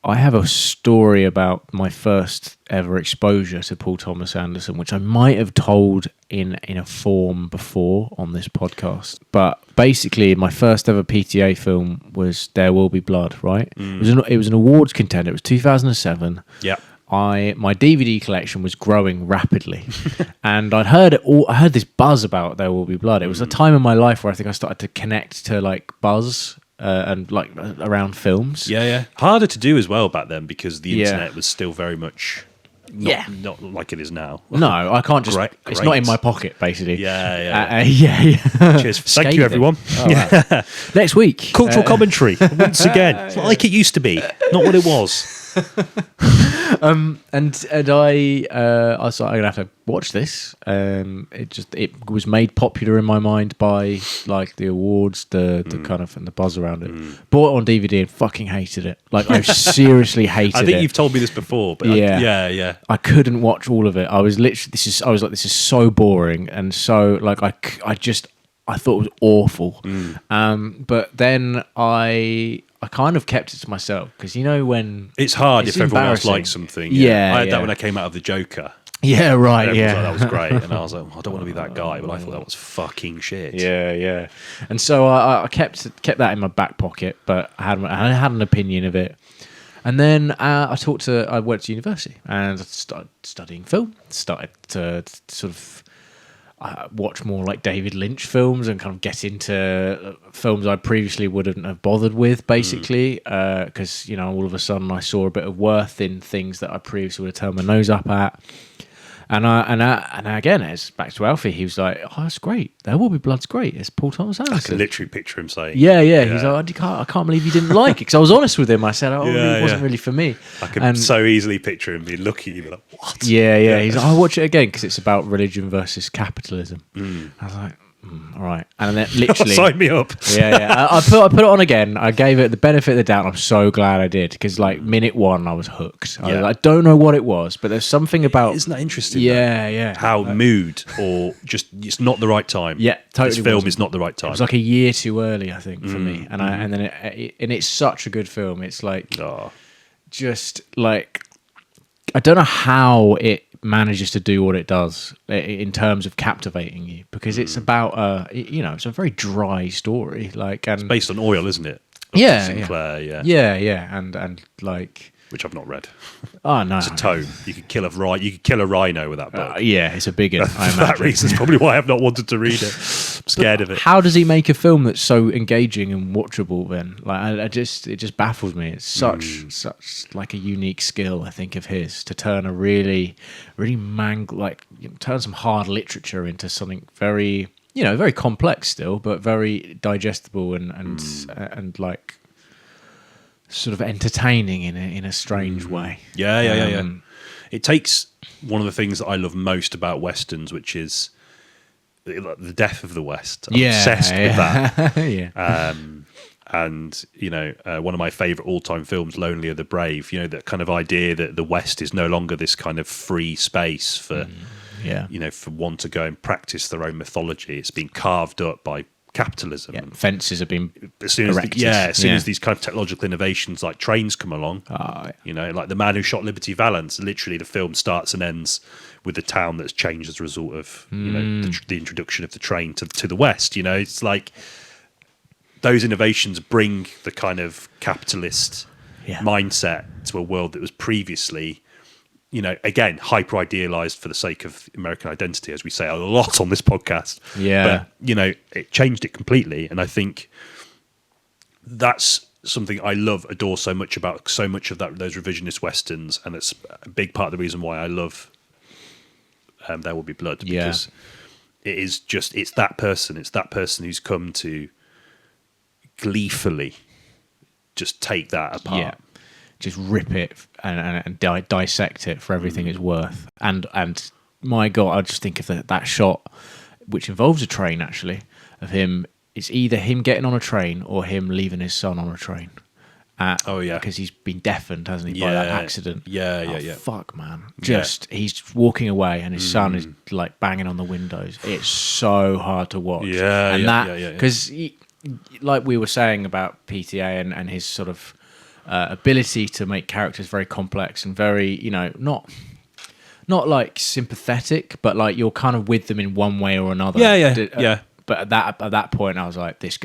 I have a story about my first ever exposure to Paul Thomas Anderson, which I might have told in a form before on this podcast. But basically, my first ever PTA film was There Will Be Blood, right? It was an awards contender. It was 2007. Yeah. My DVD collection was growing rapidly, and I heard this buzz about There Will Be Blood. It was a time in my life where I think I started to connect to like buzz and like around films. Yeah. Harder to do as well back then because the internet was still very much not like it is now. No, I can't just. Great. It's not in my pocket, basically. Yeah. Cheers. Thank you, everyone. Right. Next week, cultural commentary once again. It's not like it used to be. Not what it was. And I was like, I'm gonna have to watch this. It was made popular in my mind by like the awards, the kind of and the buzz around it. Bought it on DVD and fucking hated it. Like I seriously hated it. I think you've told me this before, but yeah. I couldn't watch all of it. I was literally this is so boring and so like I thought it was awful. But then I I kind of kept it to myself because when It's hard it's if everyone else embarrassing. likes something. Yeah, I had yeah. that when I came out of the Joker. Yeah, right. Everyone was Yeah, like, that was great, and I was like, I don't want to be that guy, but I thought that was fucking shit. yeah. And so I kept that in my back pocket, but I had an opinion of it. And then I went to university and I started studying film. Started to sort of watch more like David Lynch films and kind of get into films I previously wouldn't have bothered with, basically, because all of a sudden I saw a bit of worth in things that I previously would have turned my nose up at. And again, it's back to Alfie. He was like, "Oh, that's great. There Will Be Blood's great. It's Paul Thomas Anderson." I can literally picture him saying, Yeah. He's like, I can't believe you didn't like it, because I was honest with him. I said, it wasn't really for me. I can so easily picture him being looking at you like, what? Yeah. He's like, I'll watch it again because it's about religion versus capitalism. I was like, all right. And then literally, sign me up. Yeah. I put it on again. I gave it the benefit of the doubt. I'm so glad I did, because like minute one, I was hooked. I don't know what it was, but there's something about. Isn't that interesting? Yeah. How mood or just it's not the right time. Yeah, totally. This film is not the right time. It was like a year too early, I think, for me. And then it's such a good film. It's like just like I don't know how it manages to do what it does in terms of captivating you, because it's about it's a very dry story, like, and it's based on oil, isn't it? Sinclair, yeah, and like, which I've not read. Oh no, It's a tome. You could kill a rhino with that book. Yeah, it's a big one. For that reason, it's probably why I've not wanted to read it. I'm scared of it. How does he make a film that's so engaging and watchable? Then, like, it just baffles me. It's such like a unique skill, I think, of his, to turn a really turn some hard literature into something very, very complex still, but very digestible and like sort of entertaining in a strange way. Yeah. It takes one of the things that I love most about westerns, which is the death of the West. I'm obsessed with that. And one of my favorite all-time films, Lonely Are the Brave. That kind of idea that the West is no longer this kind of free space for for one to go and practice their own mythology. It's been carved up by capitalism. Yeah, fences have been erected. As soon as these kind of technological innovations like trains come along, like The Man Who Shot Liberty Valance, literally the film starts and ends with the town that's changed as a result of the introduction of the train to the West. It's like those innovations bring the kind of capitalist mindset to a world that was previously, again, hyper idealized for the sake of American identity, as we say a lot on this podcast. Yeah. But, it changed it completely. And I think that's something I adore so much about so much of those revisionist Westerns. And it's a big part of the reason why I love There Will Be Blood. Because it's that person. It's that person who's come to gleefully just take that apart. Yeah. Just rip it and dissect it for everything it's worth. And my God, I just think of that shot, which involves a train, actually, of him. It's either him getting on a train or him leaving his son on a train. Because he's been deafened, hasn't he, by that accident? Yeah. Fuck, man. He's walking away and his son is like banging on the windows. It's so hard to watch. Because like we were saying about PTA and his sort of ability to make characters very complex and very, not like sympathetic, but like you're kind of with them in one way or another. Yeah. But at that point, I was like, this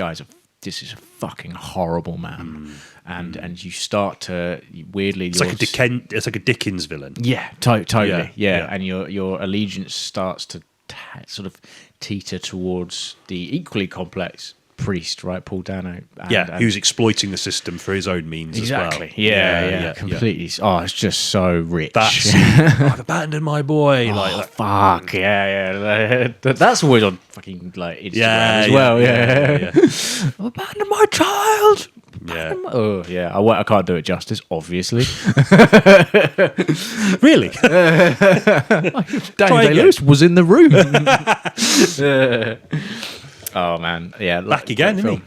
is a fucking horrible man, and you start to weirdly. It's like a Dickens villain. Yeah, totally. Yeah, and your allegiance starts to sort of teeter towards the equally complex priest, right, Paul Dano. Who's exploiting the system for his own means exactly. as well. Yeah, completely. Yeah. Oh, it's just so rich. I've abandoned my boy. Fuck, yeah. That's always on fucking like Instagram as well. Yeah. I've abandoned my child. I can't do it justice, obviously. Really? Daniel Day-Lewis was in the room. Oh man, yeah, back again, isn't he?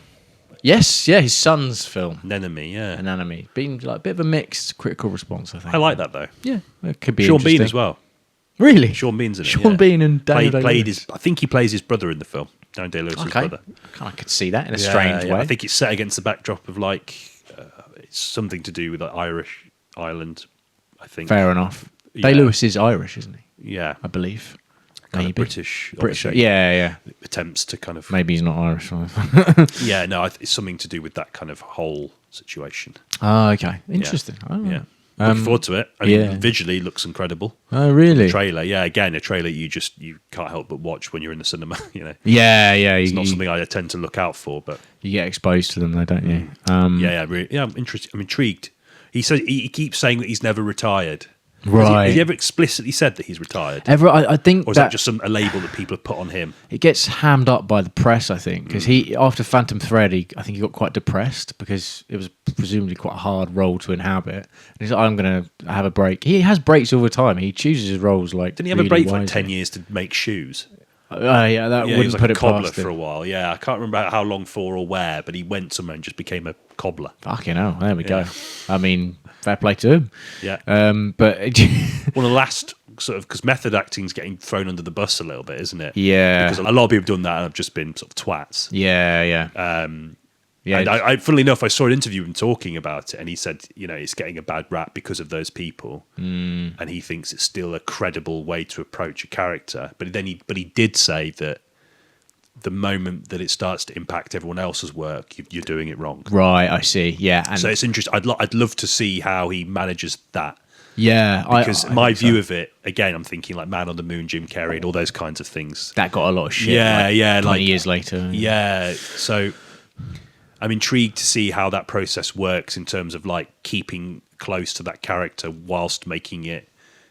Yes, his son's film, Anemone, Anemone, been like a bit of a mixed critical response, I think. I like that though. Yeah, it could be. Sean Bean as well. Really, Sean Bean's in it. Sean Bean and Daniel Day-Lewis. I think he plays his brother in the film. Daniel Day-Lewis' brother. I could see that in a strange way. I think it's set against the backdrop of like it's something to do with the Irish island, I think. Fair enough. Yeah. Day-Lewis is Irish, isn't he? Yeah. I believe. Kind Maybe. of British. British. obviously, Yeah. Attempts to kind of... Maybe he's not Irish. Yeah, no, it's something to do with that kind of whole situation. Oh, okay. Interesting. I don't know. Yeah. Looking forward to it. I mean, yeah. visually looks incredible. Oh, really? Trailer, yeah. Again, a trailer you can't help but watch when you're in the cinema. Yeah. It's not something I tend to look out for, but you get exposed to them, though, don't you? I'm interested. I'm intrigued. He says he keeps saying that he's never retired. Right. Has he ever explicitly said that he's retired? I think Or is that just a label that people have put on him? it gets hammed up by the press, I think, because he after Phantom Thread, I think he got quite depressed because it was presumably quite a hard role to inhabit. And he's like, I'm going to have a break. He has breaks all the time. He chooses his roles like. Didn't he have a break for like 10 years to make shoes? Yeah, that He wouldn't was like put a it cobbler past for a him. while. Yeah, I can't remember how long for or where, but he went somewhere and just became a cobbler. Fucking hell, there we go. I mean, fair play to him. Yeah. But One of the last sort of, because method acting's getting thrown under the bus a little bit, isn't it? Yeah. Because a lot of people have done that and have just been sort of twats. yeah. And I funnily enough, I saw an interview of him talking about it, and he said, it's getting a bad rap because of those people, and he thinks it's still a credible way to approach a character. But then he did say that the moment that it starts to impact everyone else's work, you're doing it wrong. Right, I see. Yeah, and So it's interesting. I'd love to see how he manages that. yeah, Because I my think view so. of it, again, I'm thinking like Man on the Moon, Jim Carrey, and all those kinds of things. That got a lot of shit. Yeah, like, yeah, 20 like- years later. Yeah, so I'm intrigued to see how that process works in terms of like keeping close to that character whilst making it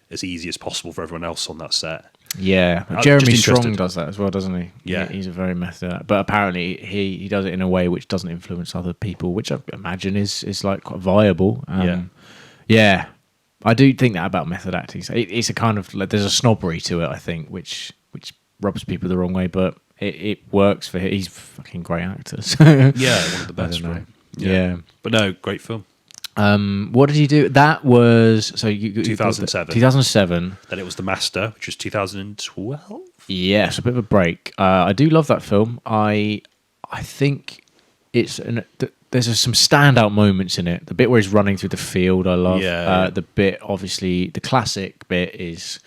as easy as possible for everyone else on that set. Yeah, I'm Jeremy just Strong interested. does that as well, doesn't he? Yeah. He's a very method, but apparently he does it in a way which doesn't influence other people, which I imagine is like quite viable. Yeah, I do think that about method acting. So it's a kind of like, there's a snobbery to it, I think, which rubs people the wrong way, but it works for him. He's a fucking great actor. So Yeah, one of the best. I don't know. Right? Yeah. But no, great film. What did he do? That was 2007. 2007. Then it was The Master, which was 2012. Yes, a bit of a break. I do love that film. I think there's some standout moments in it. The bit where he's running through the field, I love. Yeah. The bit, obviously, the classic bit is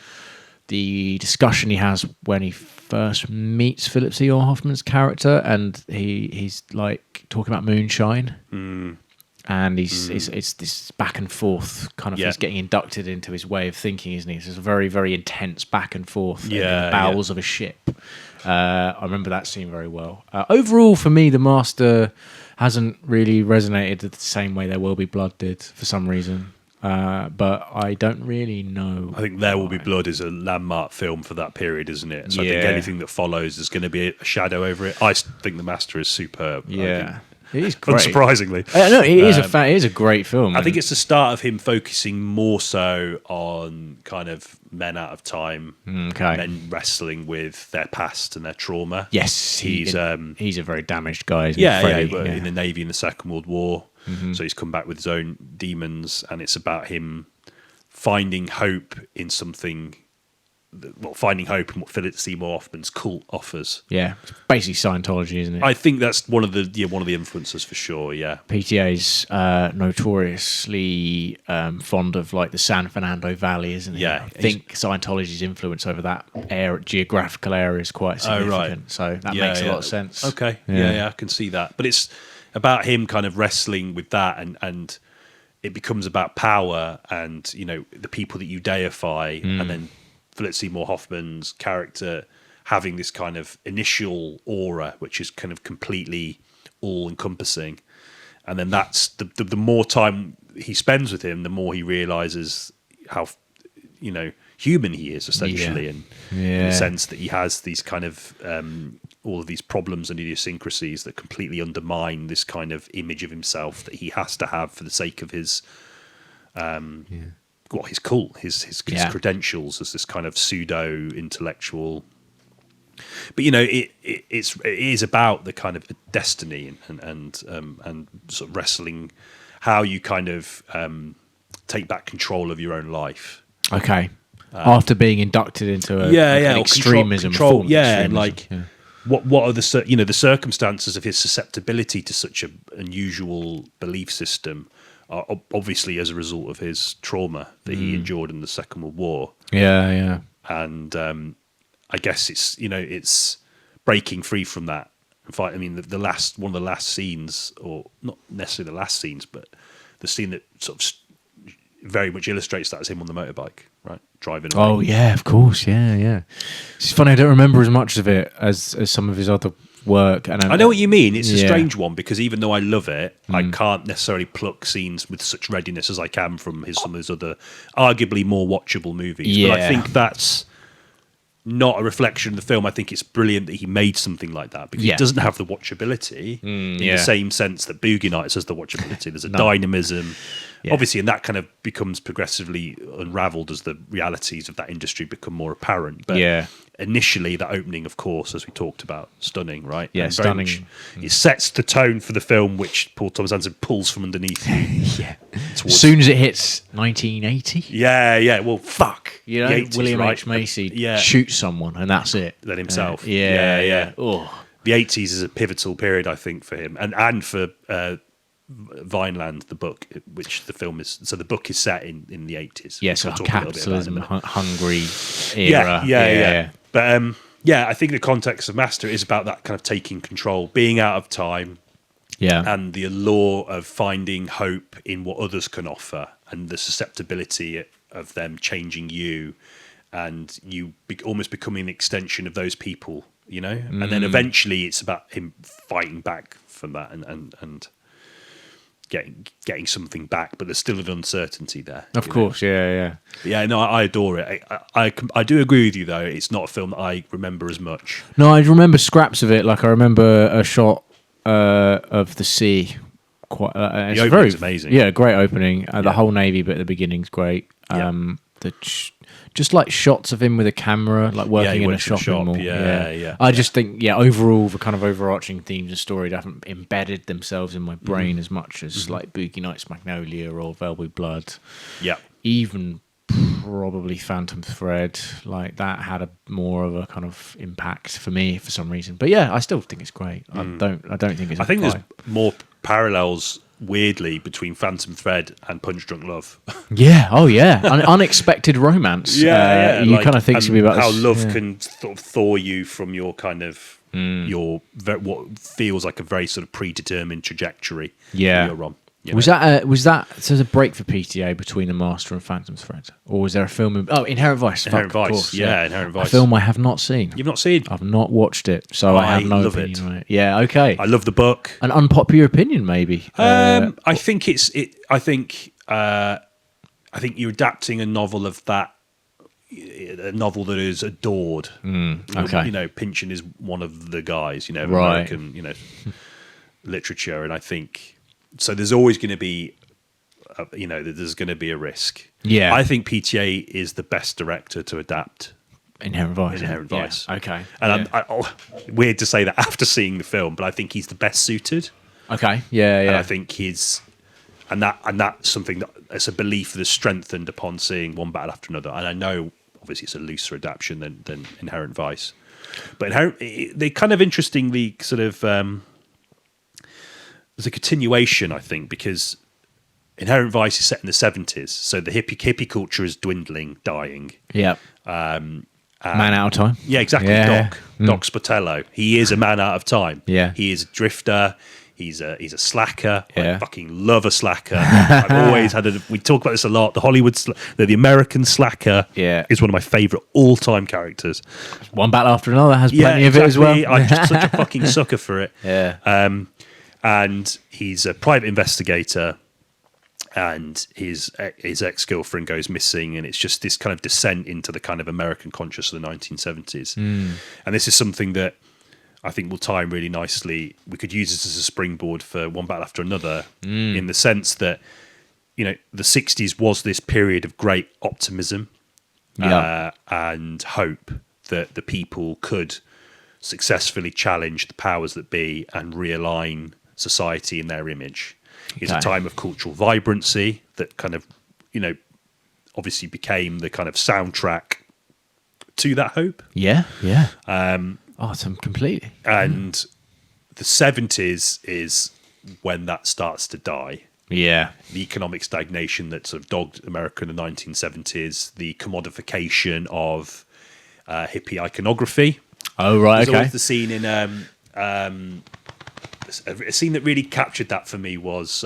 the discussion he has when he first meets Philip Seymour Hoffman's character, and he's like talking about moonshine. And it's this back and forth kind of. Yeah. He's getting inducted into his way of thinking, isn't he? It's a very, very intense back and forth in Yeah, the bowels of a ship. I remember that scene very well. Overall, for me, The Master hasn't really resonated the same way There Will Be Blood did for some reason. But I don't really know. I think There Will Be Blood is a landmark film for that period, isn't it? So I think Yeah. anything that follows is going to be a shadow over it. I think The Master is superb. Yeah, it is great. Unsurprisingly. No, it is a great film. I think it's the start of him focusing more so on kind of men out of time, okay. men wrestling with their past and their trauma. Yes, he's a very damaged guy. Isn't Yeah, he, Freddie? but in the Navy in the Second World War. So he's come back with his own demons, and it's about him finding hope in something. Finding hope in what Philip Seymour Hoffman's cult offers. Yeah, it's basically Scientology, isn't it? I think that's one of the influences for sure. Yeah, PTA's notoriously fond of like the San Fernando Valley, isn't it? Yeah, I think Scientology's influence over that geographical area is quite significant. right. So that makes a lot of sense. Okay, yeah, I can see that. But it's about him kind of wrestling with that, and it becomes about power and the people that you deify, and then Philip Seymour Hoffman's character having this kind of initial aura, which is kind of completely all-encompassing. And then that's the more time he spends with him, the more he realizes how human he is, essentially, and in the sense that he has these kind of all of these problems and idiosyncrasies that completely undermine this kind of image of himself that he has to have for the sake of his his cult, his credentials as this kind of pseudo intellectual. But it is about the kind of destiny and sort of wrestling, how you kind of take back control of your own life. Okay. After being inducted into an extremism, control, form of and extremism. what are the circumstances of his susceptibility to such an unusual belief system? obviously as a result of his trauma that he endured in the Second World War. Yeah. And I guess it's breaking free from that. In fact, I mean, one of the last scenes, or not necessarily the last scenes, but the scene that sort of very much illustrates that is him on the motorbike, right, driving away. Oh yeah, of course, yeah. It's funny, I don't remember as much of it as some of his other work. And I know what you mean. It's a strange one because even though I love it, I can't necessarily pluck scenes with such readiness as I can from some of his other, arguably more watchable movies. Yeah. But I think that's not a reflection of the film. I think it's brilliant that he made something like that because it doesn't have the watchability in the same sense that Boogienights has the watchability. There's a dynamism. Yeah. Obviously, and that kind of becomes progressively unraveled as the realities of that industry become more apparent. But initially, that opening, of course, as we talked about, stunning, right? Yeah, and stunning. It sets the tone for the film, which Paul Thomas Anderson pulls from underneath you. As soon as it hits 1980. Yeah. Well, fuck. You know, 80s, William right? H. Macy shoots someone, and that's it. Then himself. Yeah. Oh. The 80s is a pivotal period, I think, for him, and for Vineland, the book, which the film is. So the book is set in the 80s. Yeah, so capitalism, hungry era. Yeah. But I think the context of Master is about that kind of taking control, being out of time, and the allure of finding hope in what others can offer, and the susceptibility of them changing you, and you almost becoming an extension of those people, you know. And then eventually, it's about him fighting back from that and getting something back, but there's still an uncertainty there. Of course, yeah. Yeah, no, I adore it. I do agree with you though. It's not a film that I remember as much. No, I remember scraps of it. Like I remember a shot of the sea. Quite, it's the opening's amazing. Yeah, great opening. The whole Navy bit at the beginning's great. Just like shots of him with a camera, like working in a shopping mall. Yeah. I just think, overall, the kind of overarching themes of story haven't embedded themselves in my brain as much as like Boogienights, Magnolia, or Therewillbeblood. Yeah. Even probably Phantomthread, like that had a more of a kind of impact for me for some reason. But yeah, I still think it's great. I don't think it's. I think there's more parallels, weirdly, between Phantomthread and punchdrunklove. Yeah, unexpected romance. You kind of think to me about how this, love can sort of thaw you from your kind of what feels like a very sort of predetermined trajectory. Yeah, you're on. Was that so? A break for PTA between The Master and Phantomthread, or was there a film? Inherentvice. Inherentvice. Of course, Inherentvice. A film I have not seen. You've not seen? I've not watched it, so I have no opinion on it. Yeah, okay. I love the book. An unpopular opinion, maybe. I think I think you're adapting a novel of that. A novel that is adored. Okay. You know, Pynchon is one of the guys. You know, right. American. Literature, and I think. So there's always going to be, there's going to be a risk. Yeah. I think PTA is the best director to adapt Inherentvice. Yeah. Okay. And weird to say that after seeing the film, but I think he's the best suited. Okay. Yeah. And I think and that's something that's a belief that's strengthened upon seeing One Battle After Another. And I know, obviously, it's a looser adaptation than Inherentvice, but they kind of interestingly sort of. There's a continuation, I think, because Inherentvice is set in the 70s, so the hippie culture is dwindling, dying. Yeah. Man out of time. Yeah, exactly. Yeah. Doc Spotello. He is a man out of time. Yeah. He is a drifter. He's a slacker. Yeah. I fucking love a slacker. I've always had we talk about this a lot. The American slacker is one of my favourite all-time characters. One Battle After Another has plenty of it as well. I'm just such a fucking sucker for it. Yeah. And he's a private investigator, and his ex-girlfriend goes missing, and it's just this kind of descent into the kind of American conscious of the 1970s. And this is something that I think will tie in really nicely. We could use this as a springboard for One Battle After Another, in the sense that, the 60s was this period of great optimism and hope that the people could successfully challenge the powers that be and realign society in their image. It's a time of cultural vibrancy that kind of, obviously became the kind of soundtrack to that hope. Yeah. Awesome, completely. And the 70s is when that starts to die. Yeah. The economic stagnation that sort of dogged America in the 1970s, the commodification of hippie iconography. Oh, right, There's okay. always the scene in a scene that really captured that for me was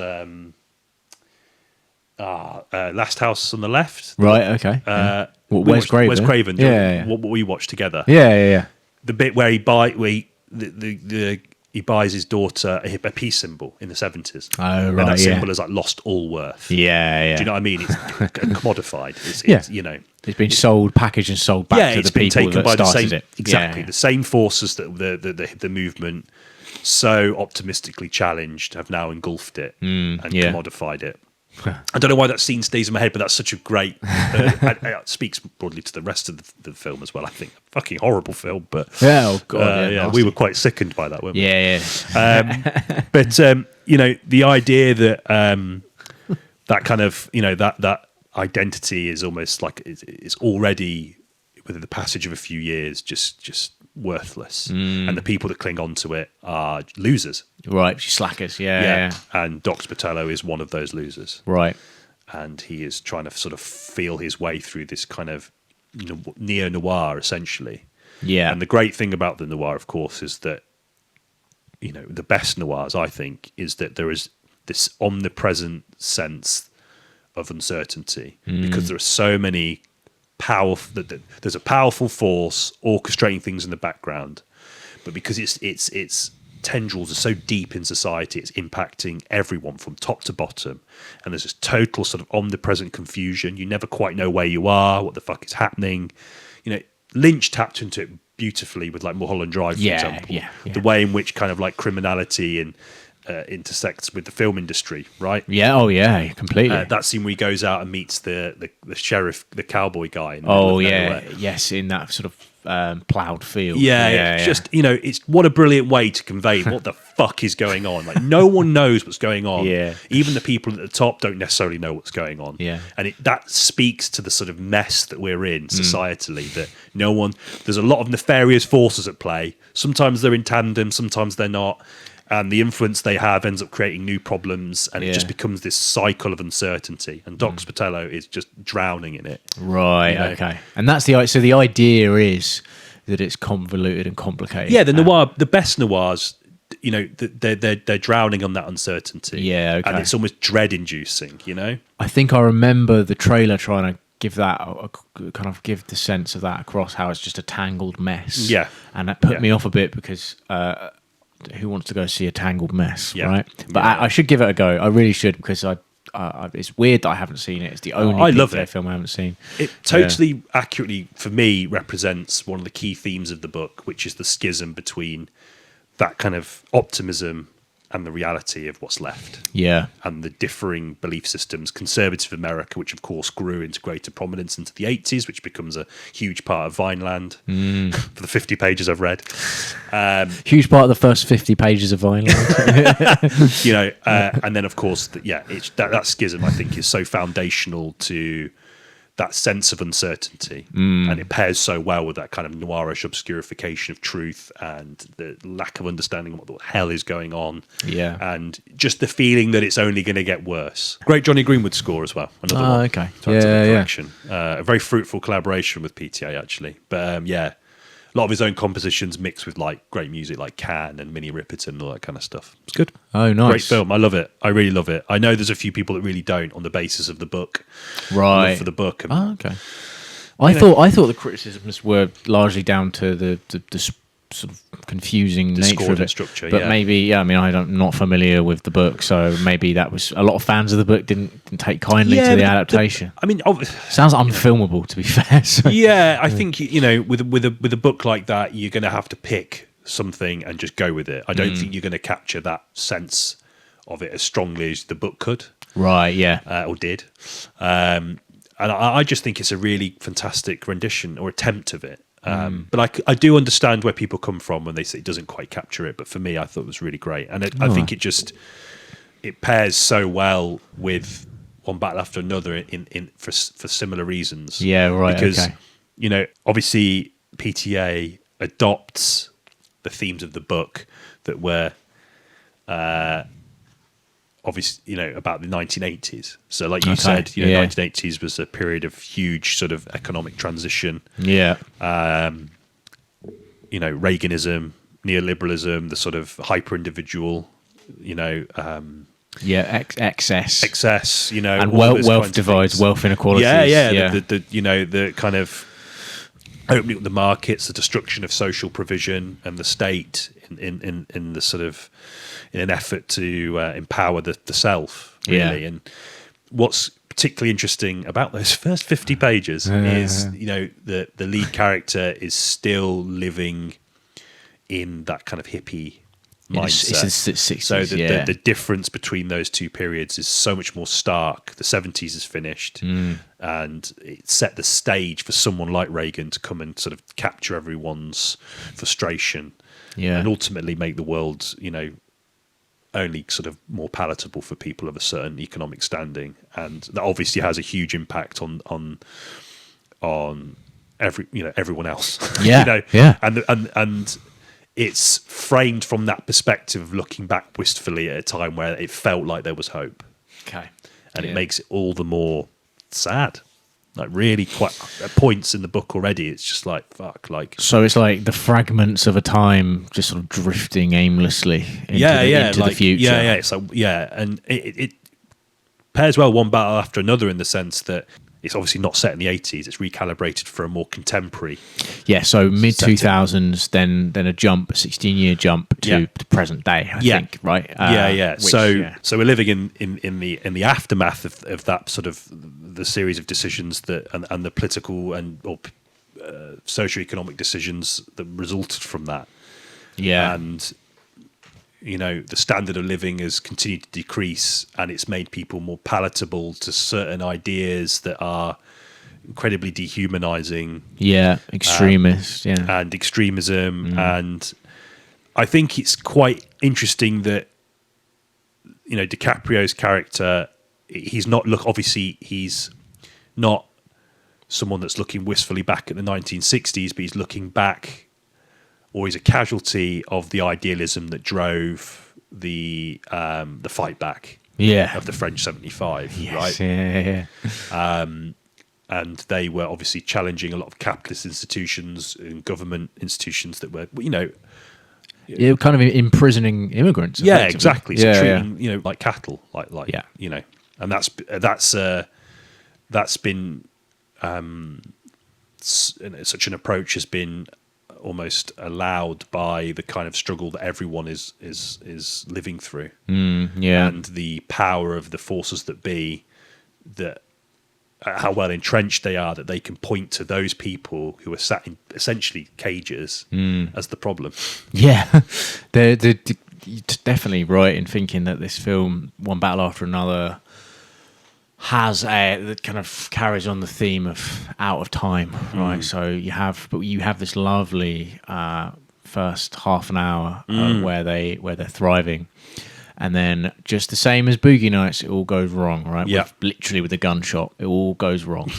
Last House on the Left. Right, okay. Wes Craven. Wes Craven. Yeah. What we watched together. Yeah. The bit where he buys his daughter a peace symbol in the 70s. Oh, And right, that yeah. symbol has like lost all worth. Yeah. Do you know what I mean? It's commodified. It's you know, it's been sold, packaged, and sold back to it's the been people taken that by the started same it. exactly Yeah. the same forces that the movement so optimistically challenged have now engulfed it and commodified it. I don't know why that scene stays in my head, but that's such a great. It speaks broadly to the rest of the film as well. I think fucking horrible film, but Oh god, yeah, we were quite sickened by that, weren't we? Yeah. But you know, the idea that that kind of that identity is almost like it's already within the passage of a few years just worthless, and the people that cling on to it are losers. Right, slackers. Yeah. And Doc Spatello is one of those losers. Right. And he is trying to sort of feel his way through this kind of neo-noir, essentially. Yeah. And the great thing about the noir, of course, is that, you know, the best noirs, I think, is that there is this omnipresent sense of uncertainty because there are so many powerful. There's a powerful force orchestrating things in the background, but because its tendrils are so deep in society, it's impacting everyone from top to bottom, and there's this total sort of omnipresent confusion. You never quite know where you are, what the fuck is happening. You know, Lynch tapped into it beautifully with like Mulholland Drive, for example. Yeah. The way in which kind of like criminality and intersects with the film industry, right? Yeah. Oh yeah. Completely. That scene where he goes out and meets the sheriff, the cowboy guy. In the Oh middle of yeah. nowhere. Yes, in that sort of ploughed field. Yeah. Just, you know, it's what a brilliant way to convey what the fuck is going on. Like, no one knows what's going on. Yeah. Even the people at the top don't necessarily know what's going on. Yeah. And that speaks to the sort of mess that we're in societally, that there's a lot of nefarious forces at play. Sometimes they're in tandem, sometimes they're not. And the influence they have ends up creating new problems, and it just becomes this cycle of uncertainty. And Doc Spatello is just drowning in it. Right. You know? Okay. And that's the idea is that it's convoluted and complicated. Yeah, the best noirs, you know, they're drowning on that uncertainty. Yeah, okay. And it's almost dread-inducing, you know? I think I remember the trailer trying to give that kind of give the sense of that across, how it's just a tangled mess. Yeah. And that put me off a bit because who wants to go see a tangled mess, right? But I should give it a go. I really should, because it's weird that I haven't seen it. It's the only I love PTA it. film I haven't seen. It totally accurately, for me, represents one of the key themes of the book, which is the schism between that kind of optimism and the reality of what's left. Yeah. And the differing belief systems, conservative America, which of course grew into greater prominence into the 80s, which becomes a huge part of Vineland for the 50 pages I've read. Huge part of the first 50 pages of Vineland. You know, and then of course, that schism, I think, is so foundational to that sense of uncertainty, and it pairs so well with that kind of noirish obscurification of truth and the lack of understanding of what the hell is going on. Yeah. And just the feeling that it's only going to get worse. Great Johnny Greenwood score as well. Another one. Okay. To add to the collection. A very fruitful collaboration with PTA, actually. But a lot of his own compositions mixed with like great music like Can and Minnie Riperton and all that kind of stuff. It's good. Oh, nice. Great film. I love it. I really love it. I know there's a few people that really don't, on the basis of the book. Right. Love for the book. And, Okay. I thought the criticisms were largely down to the sort of confusing nature of discordant it. structure, But maybe, I mean, I'm not familiar with the book, so maybe that was a lot of fans of the book didn't take kindly to the adaptation. I mean, Sounds unfilmable, to be fair. So. yeah, I think, you know, with a book like that, you're going to have to pick something and just go with it. I don't think you're going to capture that sense of it as strongly as the book could. Right, yeah. Or did. And I just think it's a really fantastic rendition or attempt of it. But I do understand where people come from when they say it doesn't quite capture it. But for me, I thought it was really great. And I think it pairs so well with One Battle After Another for similar reasons. Yeah, right, Because, you know, obviously PTA adopts the themes of the book that were obviously, about the 1980s. So like you said, 1980s was a period of huge sort of economic transition. Yeah. Reaganism, neoliberalism, the sort of hyper individual, excess, and all those wealth kinds of divides, things. wealth inequalities. Yeah. The kind of opening up the markets, the destruction of social provision and the state in the sort of in an effort to empower the self, really. And what's particularly interesting about those first 50 pages is the lead character is still living in that kind of hippie mindset. It's the 60s, so the difference between those two periods is so much more stark. The 70s is finished, and it set the stage for someone like Reagan to come and sort of capture everyone's frustration, and ultimately make the world, only sort of more palatable for people of a certain economic standing. And that obviously has a huge impact on everyone else. And it's framed from that perspective of looking back wistfully at a time where it felt like there was hope. Okay. And it makes it all the more sad. Like really quite at points in the book already, it's just like, fuck. So it's like the fragments of a time just sort of drifting aimlessly into the future. Yeah. It's like, and it pairs well one battle after another in the sense that it's obviously not set in the 80s. It's recalibrated for a more contemporary. Yeah, so mid 2000s, then a 16-year jump to present day. I think, right? So we're living in the aftermath of that sort of the series of decisions that and the political or socio-economic decisions that resulted from that. Yeah, and the standard of living has continued to decrease, and it's made people more palatable to certain ideas that are incredibly dehumanizing. Yeah, extremist. And extremism. And I think it's quite interesting that DiCaprio's character, he's not he's not someone that's looking wistfully back at the 1960s, but he's looking back, or he's a casualty of the idealism that drove the fight back of the French 75, right? Yeah. And they were obviously challenging a lot of capitalist institutions and government institutions that were, kind of imprisoning immigrants. Yeah, exactly. So treating, like cattle, and that's been such an approach has been almost allowed by the kind of struggle that everyone is living through, and the power of the forces that be, that how well entrenched they are, that they can point to those people who are sat in essentially cages as the problem. Yeah, they're definitely right in thinking that this film, One Battle After Another, that kind of carries on the theme of out of time, right? So you have this lovely first half an hour where they're thriving, and then just the same as Boogie Nights, it all goes wrong, right? Yeah, literally with a gunshot, it all goes wrong.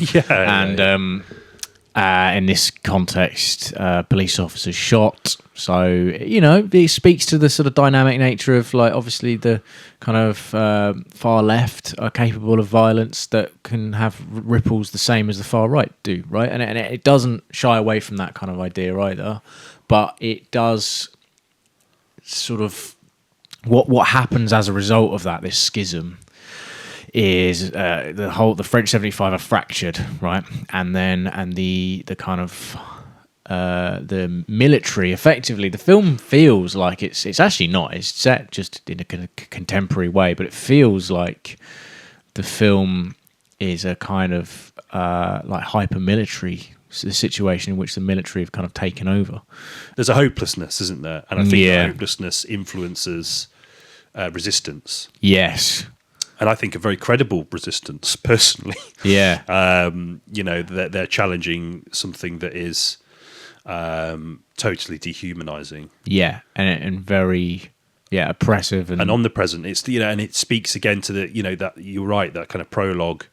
In this context, police officers shot. So, it speaks to the sort of dynamic nature of, like, obviously the kind of far left are capable of violence that can have ripples the same as the far right do, right? And it doesn't shy away from that kind of idea either, but it does sort of what happens as a result of that, this schism, is the French 75 are fractured, right? And the kind of the military, effectively, the film feels like it's actually not. It's set just in a contemporary way, but it feels like the film is a kind of like hyper-military situation in which the military have kind of taken over. There's a hopelessness, isn't there? And I think the hopelessness influences resistance. Yes. And I think a very credible resistance, personally. Yeah. They're challenging something that is totally dehumanizing. Yeah, and very oppressive and omnipresent. It's and it speaks again to the that you're right, that kind of prologue.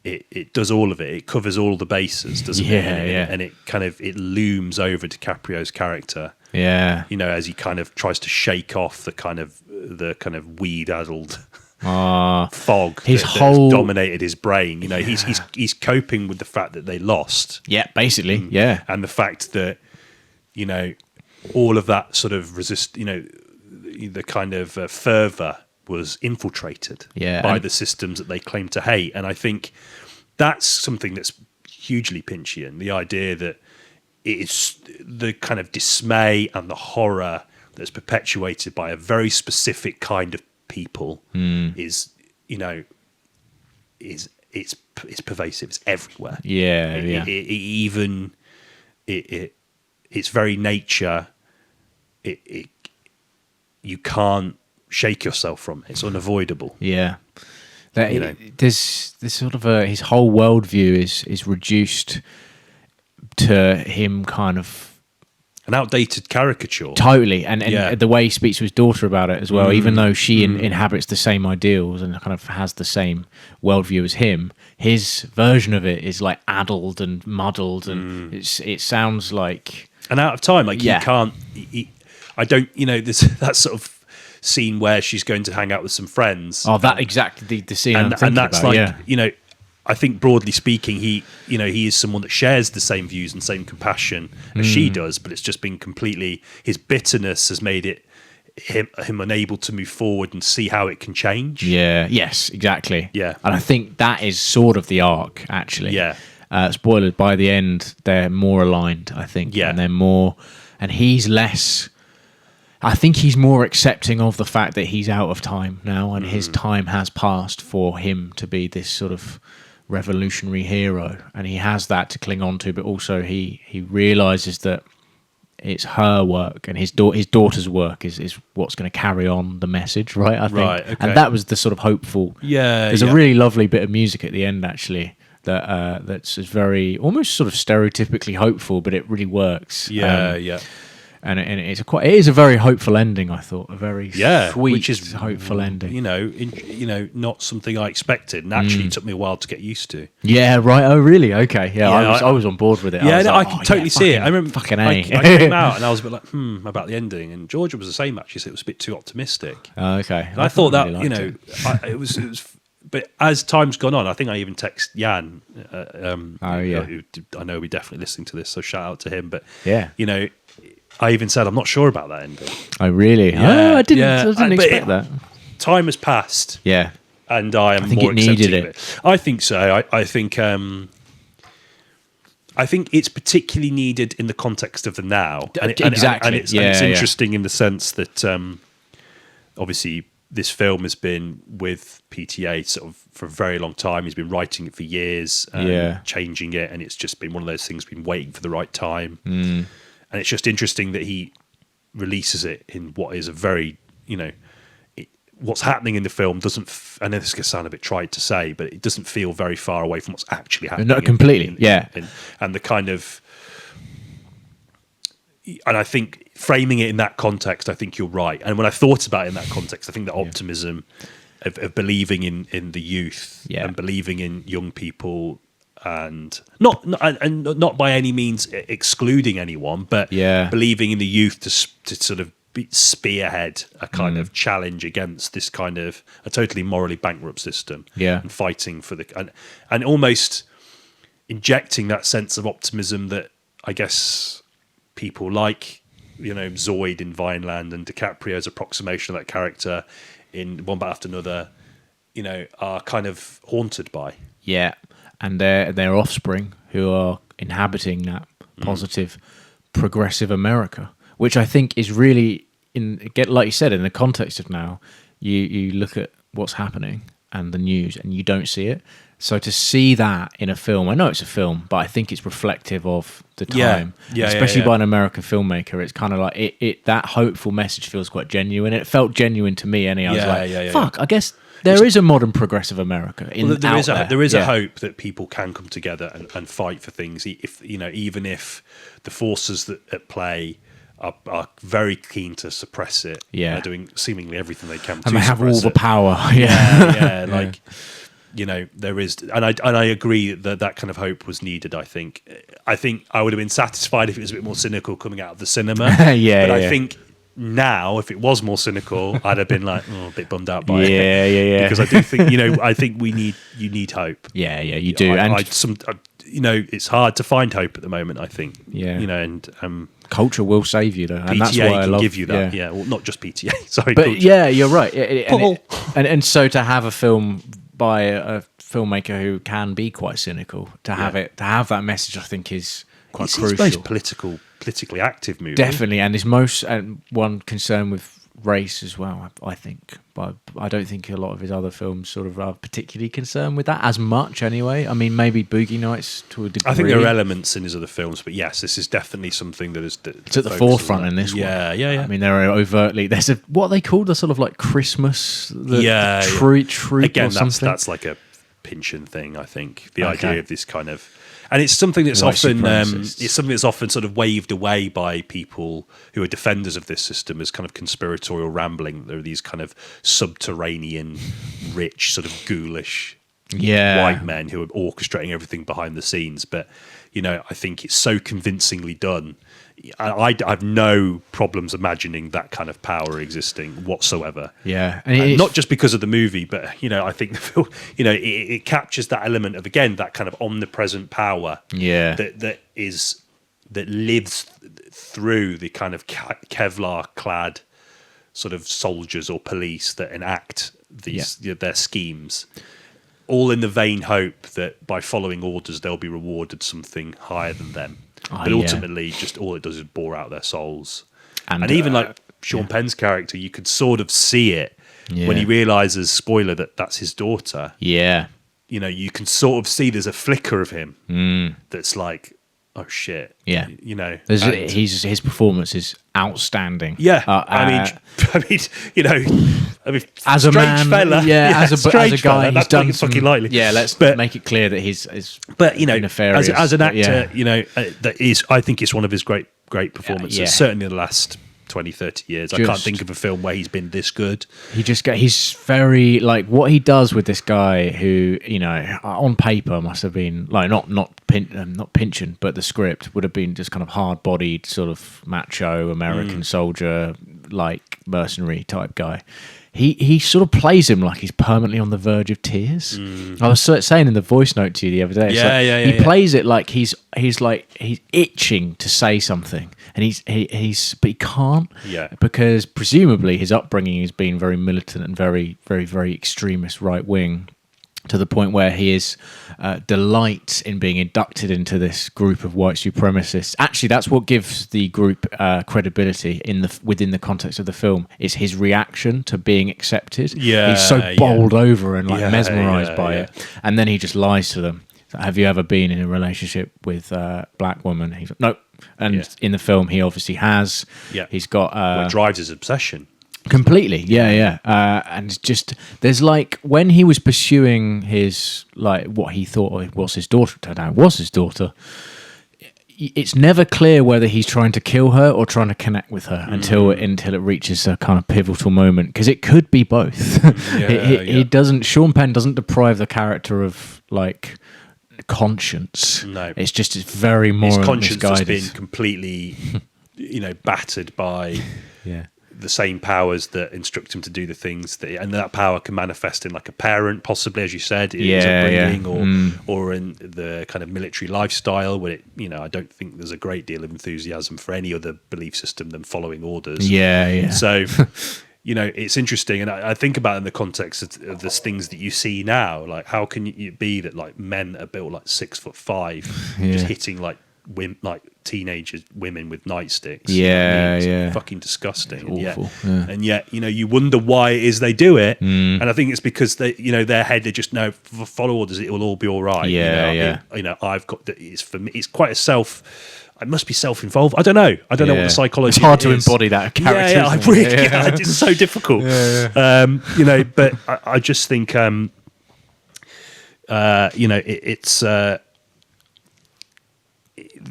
It does all of it. It covers all the bases, doesn't it? And it looms over DiCaprio's character. Yeah. As he kind of tries to shake off the kind of the kind of weed-addled fog his that whole has dominated his brain. You know, he's coping with the fact that they lost. Yeah, basically, yeah. And the fact that, you know, all of that sort of the kind of fervour was infiltrated by the systems that they claim to hate. And I think that's something that's hugely Pinchian, the idea that it's the kind of dismay and the horror that's perpetuated by a very specific kind of people is, you know, it's pervasive. It's everywhere. Yeah, Its very nature. You can't shake yourself from it. It's unavoidable. Yeah. There's this sort of his whole worldview is reduced to him kind of an outdated caricature. Totally. And the way he speaks to his daughter about it as well, even though she inhabits the same ideals and kind of has the same worldview as him, his version of it is like addled and muddled, and it sounds like and out of time. Like you can't. I don't. You know, there's that sort of scene where she's going to hang out with some friends. Oh, that exactly the scene. And that's about, like you know. I think broadly speaking, he is someone that shares the same views and same compassion as she does, but it's just been completely, his bitterness has made it him unable to move forward and see how it can change. Yeah. Yes. Exactly. Yeah. And I think that is sort of the arc, actually. Yeah. Spoiler: by the end, they're more aligned. I think. Yeah. And they're more, and he's less. I think he's more accepting of the fact that he's out of time now, and his time has passed for him to be this sort of revolutionary hero, and he has that to cling on to, but also he realizes that it's her work and his daughter's work is what's going to carry on the message, right? I think, right, okay. And that was the sort of hopeful. There's a really lovely bit of music at the end, actually, that's very almost sort of stereotypically hopeful, but it really works. And it is a very hopeful ending. I thought a very sweet, which is hopeful ending. You know, not something I expected, and actually it took me a while to get used to. Yeah, right. Oh, really? Okay. Yeah, I was on board with it. Yeah, I can totally see it. I remember fucking I came out and I was a bit like, about the ending, and Georgia was the same. Actually, so it was a bit too optimistic. Okay. And I thought that really it was. But as time's gone on, I think I even text Jan. Who I know we definitely listening to this, so shout out to him. But you know. I even said I'm not sure about that ending. Oh, really? Yeah, I didn't expect that. Time has passed. Yeah, and I am think more it needed accepting of it. I think so. I think it's particularly needed in the context of the now. Exactly. And it's interesting in the sense that obviously this film has been with PTA sort of for a very long time. He's been writing it for years, changing it, and it's just been one of those things. Been waiting for the right time. And it's just interesting that he releases it in what is a very, what's happening in the film doesn't, I know this is going to sound a bit trite to say, but it doesn't feel very far away from what's actually happening. Not completely, And the kind of, and I think framing it in that context, I think you're right. And when I thought about it in that context, I think the optimism of believing in the youth and believing in young people, and not by any means excluding anyone, but believing in the youth to sort of spearhead a kind of challenge against this kind of a totally morally bankrupt system, and fighting for and almost injecting that sense of optimism that I guess people like Zoid in Vineland and DiCaprio's approximation of that character in One Battle After Another, are kind of haunted by. Yeah. And their offspring who are inhabiting that positive, progressive America, which I think is really like you said, in the context of now, you look at what's happening and the news, and you don't see it. So to see that in a film, I know it's a film, but I think it's reflective of the time, especially by an American filmmaker. It's kind of like it that hopeful message feels quite genuine. It felt genuine to me, and I was like, "Fuck, I guess." There is a modern progressive America. There is a hope that people can come together and fight for things. If even if the forces that at play are very keen to suppress it, they're doing seemingly everything they can. And they have all the power. There is, and I agree that kind of hope was needed. I think I would have been satisfied if it was a bit more cynical coming out of the cinema. I think now, if it was more cynical, I'd have been like, a bit bummed out by it. Yeah. Because I do think, I think you need hope. Yeah, you do. It's hard to find hope at the moment, I think. Yeah. And culture will save you, though. And PTA that's why I can love, give you that. Yeah. Well, not just PTA. Sorry. But culture. yeah, you're right. And so to have a film by a filmmaker who can be quite cynical, to have that message, I think is quite crucial. It's politically active movie. Definitely, and is most one concern with race as well, I think. But I don't think a lot of his other films sort of are particularly concerned with that as much anyway. I mean, maybe Boogienights to a degree. I think there are elements in his other films, but yes, this is definitely something that is... It's at the forefront in this one. Yeah. I mean, there are overtly... There's what they call the sort of like Christmas... Troop Again, or something. That's like a Pynchon thing, I think. The idea of this kind of... And it's something that's often sort of waved away by people who are defenders of this system as kind of conspiratorial rambling. There are these kind of subterranean, rich, sort of ghoulish white men who are orchestrating everything behind the scenes. But, I think it's so convincingly done. I have no problems imagining that kind of power existing whatsoever. Yeah. And not just because of the movie, but, I think the film, it captures that element of, again, that kind of omnipresent power that lives through the kind of Kevlar-clad sort of soldiers or police that enact these their schemes, all in the vain hope that by following orders, they'll be rewarded something higher than them. But ultimately, just all it does is bore out their souls. And even like Sean Penn's character, you could sort of see it when he realizes, spoiler, that that's his daughter. Yeah. You can sort of see there's a flicker of him that's like, oh shit. Yeah. His performance is outstanding. Yeah. as a man, fella. As a guy, fella, he's done some fucking lightly. Yeah, let's make it clear that he's nefarious. As an actor, that is, I think it's one of his great performances. Certainly in the last 20, 30 years. I can't think of a film where he's been this good. He's very, like, what he does with this guy who, on paper must have been, like, not Pynchon, but the script would have been just kind of hard-bodied, sort of macho American soldier, like, mercenary type guy. He sort of plays him like he's permanently on the verge of tears. I was saying in the voice note to you the other day. He plays it like he's itching to say something, and but he can't. Because presumably his upbringing has been very militant and very, very, very extremist right wing, to the point where he delights in being inducted into this group of white supremacists. Actually, that's what gives the group credibility within the context of the film, is his reaction to being accepted. He's so bowled over and mesmerized by it. And then he just lies to them. Have you ever been in a relationship with a black woman? He's like, no. And in the film, he obviously has. He's got... what drives his obsession. Completely, and just there's like when he was pursuing his what he thought was his daughter, turned out was his daughter. It's never clear whether he's trying to kill her or trying to connect with her until it reaches a kind of pivotal moment, because it could be both. He doesn't. Sean Penn doesn't deprive the character of like conscience. No, it's very moral. His conscience misguided. has been completely, battered by. The same powers that instruct him to do the things and that power can manifest in like a parent, possibly, as you said, in his upbringing, or in the kind of military lifestyle where I don't think there's a great deal of enthusiasm for any other belief system than following orders. So, it's interesting. And I think about it in the context of the things that you see now, like how can it be that like men are built like 6'5", just hitting like teenagers, women with nightsticks. It's fucking disgusting. It's awful. And yet, you wonder why it is they do it. And I think it's because they, their head, they just know, follow orders, it will all be all right. I've got it's for me. It's quite it must be self-involved. I don't know what the psychology is. It's hard to embody that character. It's so difficult. But I just think, it's.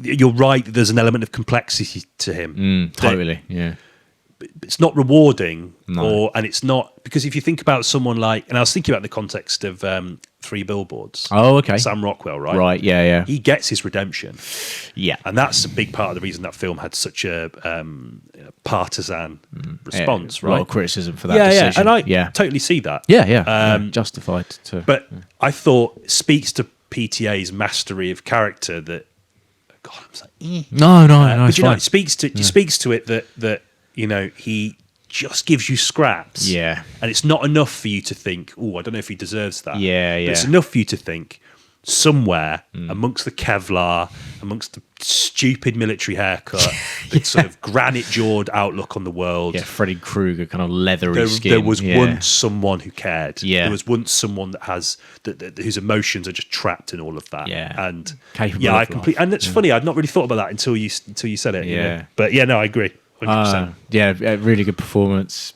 You're right. There's an element of complexity to him. Totally, it's not rewarding, No. and it's not, because if you think about someone like, and I was thinking about the context of 3 Billboards. Oh, okay. Sam Rockwell, right? Right, yeah. He gets his redemption. Yeah. And that's a big part of the reason that film had such a partisan response, A right? lot of criticism for that decision. And I totally see that. Yeah. Justified to. But I thought it speaks to PTA's mastery of character that, God, I'm saying, No, but it's you know, fine. it speaks to it that you know, he just gives you scraps. Yeah. And it's not enough for you to think, oh, I don't know if he deserves that. Yeah. But it's enough for you to think somewhere amongst the Kevlar, amongst the stupid military haircut, the sort of granite-jawed outlook on the world. Yeah, Freddy Krueger, kind of leathery skin. There was once someone who cared. Yeah. There was once someone that has whose emotions are just trapped in all of that. Yeah. And Capable I of completely. And it's funny. I'd not really thought about that until you said it. you know. Yeah. But yeah, no, I agree. 100%. Really good performance.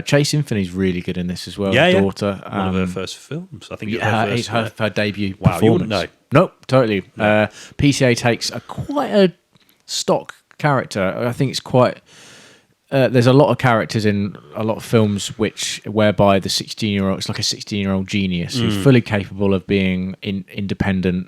Chase Infinite's really good in this as well. Yeah, daughter. One of her first films. I think It's her debut Wow, you wouldn't performance. know. Nope, totally. PCA takes quite a stock character. I think it's quite. There's a lot of characters in a lot of films whereby the 16-year-old, it's like a 16-year-old genius who's fully capable of being independent,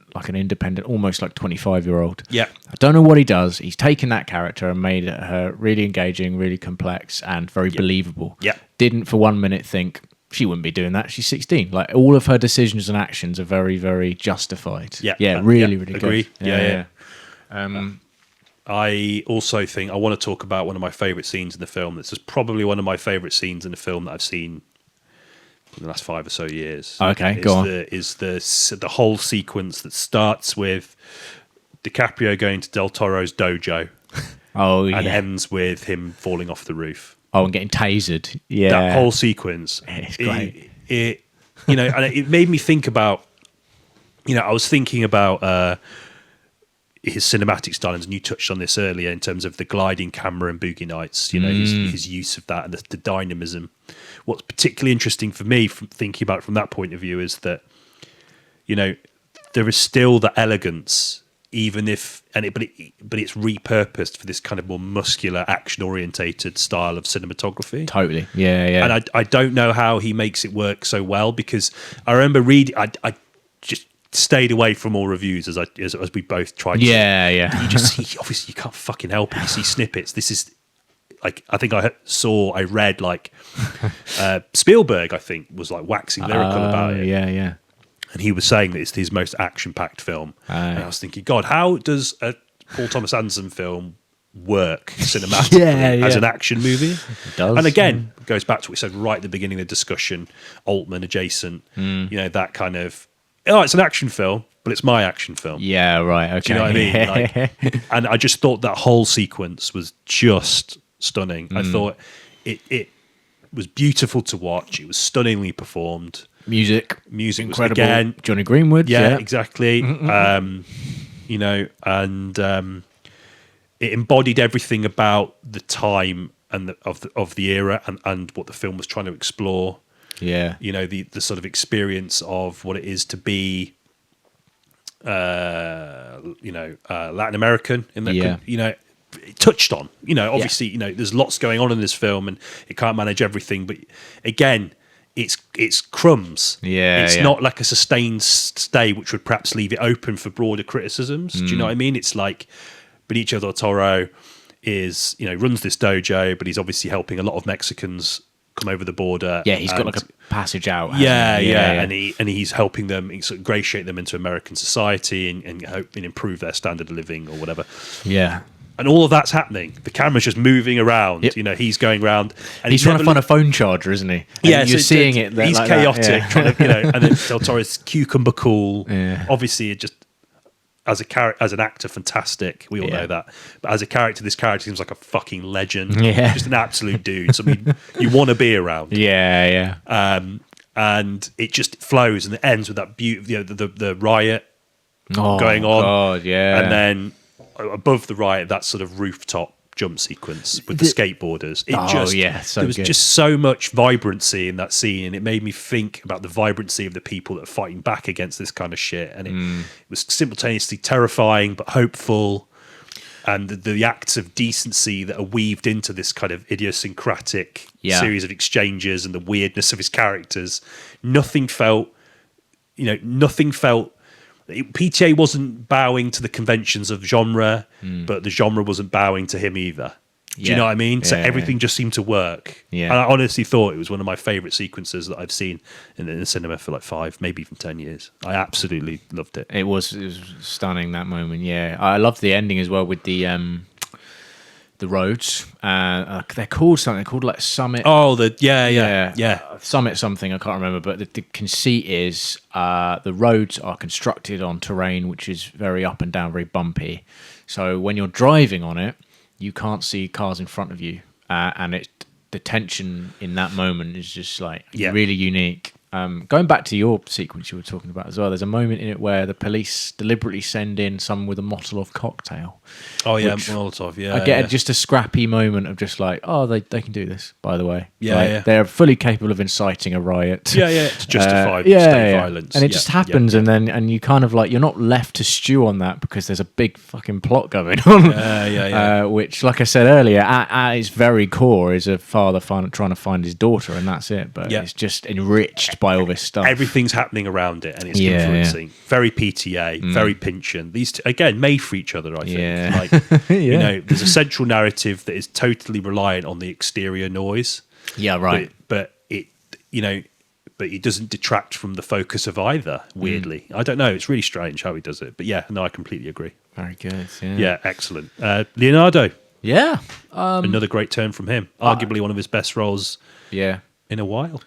almost like 25-year-old. Yeah. I don't know what he does. He's taken that character and made her really engaging, really complex, and very believable. Yeah. Didn't for 1 minute think she wouldn't be doing that. She's 16. Like, all of her decisions and actions are very, very justified. Yeah. Really agree. good. Yeah. I also think I want to talk about one of my favourite scenes in the film. This is probably one of my favourite scenes in the film that I've seen in the last 5 or so years. Okay, go on. Is the whole sequence that starts with DiCaprio going to Del Toro's dojo and ends with him falling off the roof. Oh, and getting tasered. Yeah. That whole sequence. It's great. It and it made me think about, I was thinking about his cinematic style, and you touched on this earlier in terms of the gliding camera and Boogie Nights, his use of that and the dynamism. What's particularly interesting for me from thinking about it from that point of view is that, there is still the elegance, even if, but it's repurposed for this kind of more muscular, action-orientated style of cinematography. Totally. Yeah. And I don't know how he makes it work so well, because I remember reading, I just stayed away from all reviews as we both tried to. Yeah. Obviously you can't fucking help it. You see snippets. This is like, I think I read like Spielberg, I think, was like waxing lyrical about it. Yeah. And he was saying that it's his most action-packed film. And I was thinking, God, how does a Paul Thomas Anderson film work cinematically as an action movie? It does. And again, it goes back to what we said right at the beginning of the discussion, Altman adjacent, that kind of, it's an action film, but it's my action film. Yeah, right. Okay. Do you know what I mean? And I just thought that whole sequence was just stunning. I thought it was beautiful to watch. It was stunningly performed. Music Incredible. Was, again, Johnny Greenwood. Yeah. Exactly. And it embodied everything about the time and of the era and what the film was trying to explore. Yeah. The sort of experience of what it is to be, Latin American in that, it touched on, obviously, there's lots going on in this film and it can't manage everything, but again, it's crumbs. It's not like a sustained stay, which would perhaps leave it open for broader criticisms. Do you know what I mean? It's like Benicio del Toro is, runs this dojo, but he's obviously helping a lot of Mexicans come over the border. Yeah, he's got like a passage out. Yeah. And he's helping them sort of ingratiate them into American society and hope and improve their standard of living or whatever. Yeah. And all of that's happening. The camera's just moving around. Yep. He's going around, and he's trying to find a phone charger, isn't he? And you're seeing it. He's like chaotic, trying to, and then Del Toro's cucumber cool. Yeah. Obviously, it just as an actor, fantastic. We all know that. But as a character, this character seems like a fucking legend. Yeah. Just an absolute dude. Something you want to be around. Yeah. And it just flows, and it ends with that beauty, the riot going on. God, yeah. And then above the riot, that sort of rooftop jump sequence with the skateboarders. There was just so much vibrancy in that scene, and it made me think about the vibrancy of the people that are fighting back against this kind of shit. And it was simultaneously terrifying but hopeful. and the acts of decency that are weaved into this kind of idiosyncratic series of exchanges and the weirdness of his characters. Nothing felt. PTA wasn't bowing to the conventions of genre, but the genre wasn't bowing to him either. Do you know what I mean? So everything just seemed to work. Yeah. And I honestly thought it was one of my favourite sequences that I've seen in the cinema for like 5, maybe even 10 years. I absolutely loved it. It was stunning, that moment. Yeah, I loved the ending as well with the roads. They're called something. They're called like Summit. Oh, yeah. Summit something. I can't remember. But the conceit is the roads are constructed on terrain which is very up and down, very bumpy. So when you're driving on it, you can't see cars in front of you, and the tension in that moment is just like really unique. Going back to your sequence you were talking about as well, there's a moment in it where the police deliberately send in someone with a Molotov cocktail. Oh yeah, Molotov. Yeah, I get just a scrappy moment of just like, oh, they can do this. By the way, yeah. They're fully capable of inciting a riot. Yeah, to justify state violence, and it just happens, and you kind of like you're not left to stew on that because there's a big fucking plot going on. Which, like I said earlier, at its very core is a father trying to find his daughter, and that's it. But it's just enriched by all this stuff. Everything's happening around it, and it's influencing. Very PTA, very Pynchon. These two, again, made for each other. I think. Like, you know, there's a central narrative that is totally reliant on the exterior noise. Yeah, right. But it doesn't detract from the focus of either. Weirdly, I don't know. It's really strange how he does it. But I completely agree. Very good. Yeah, excellent. Leonardo. Yeah, another great turn from him. Arguably one of his best roles. Yeah, in a while.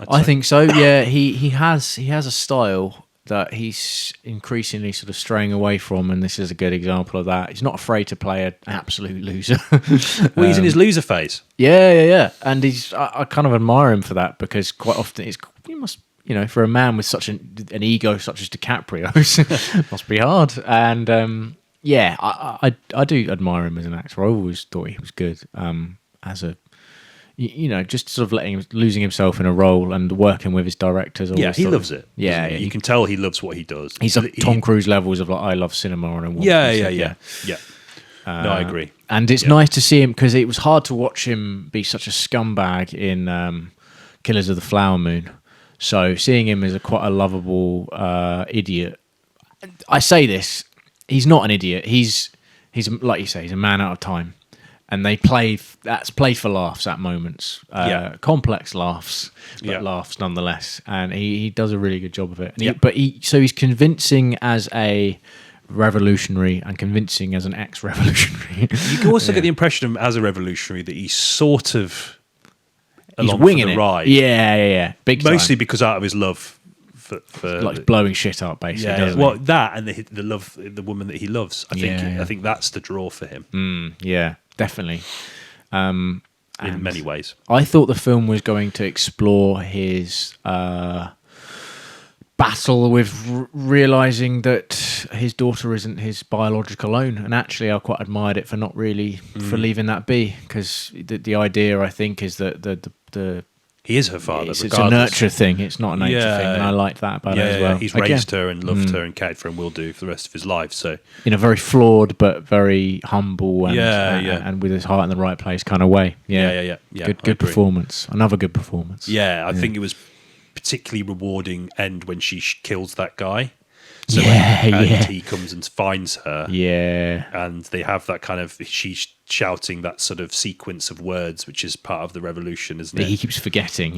I think so. Yeah, he has a style that he's increasingly sort of straying away from, and this is a good example of that. He's not afraid to play an absolute loser. Well, he's in his loser phase. Yeah. And I kind of admire him for that, because quite often he must, for a man with such an ego such as DiCaprio's, must be hard. And I do admire him as an actor. I always thought he was good as a. Just sort of losing himself in a role and working with his directors. Yeah, he loves it. Yeah, you can tell he loves what he does. He's at Tom Cruise levels of like, I love cinema, and yeah. No, I agree. And it's nice to see him, because it was hard to watch him be such a scumbag in Killers of the Flower Moon. So seeing him as quite a lovable idiot. I say this, he's not an idiot. He's like you say, he's a man out of time. And that's played for laughs at moments, complex laughs, but laughs nonetheless. And he does a really good job of it. And so he's convincing as a revolutionary and convincing as an ex-revolutionary. You can also get the impression of him as a revolutionary that he's sort of he's winging for the ride. Yeah, big time. Mostly because out of his love for like blowing shit up, basically. Yeah. Well, that and the love, the woman that he loves. I think that's the draw for him. Yeah. Definitely. In many ways. I thought the film was going to explore his battle with realising that his daughter isn't his biological own. And actually, I quite admired it for not really, for leaving that be. Because the idea, I think, is that the he is her father. It's a nurture thing. It's not a nature thing, and I liked that about it as well. He's raised her and loved her and cared for her and will do for the rest of his life. So, in a very flawed but very humble and with his heart in the right place kind of way. Yeah. Good performance. Another good performance. Yeah, I think it was particularly rewarding end when she kills that guy. So he comes and finds her. Yeah. And they have that kind of, she's shouting that sort of sequence of words, which is part of the revolution, isn't it? He keeps forgetting.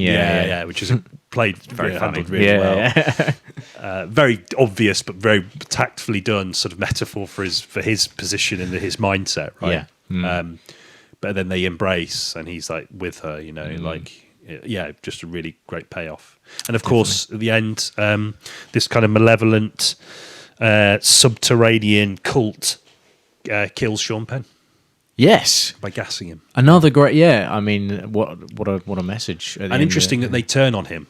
Which is played very handled really well. Very obvious, but very tactfully done sort of metaphor for his position and his mindset, right? Yeah. But then they embrace and he's like with her, just a really great payoff. And of course, at the end, this kind of malevolent subterranean cult kills Sean Penn. Yes, by gassing him. Another great, I mean, what a message. And interesting that they turn on him,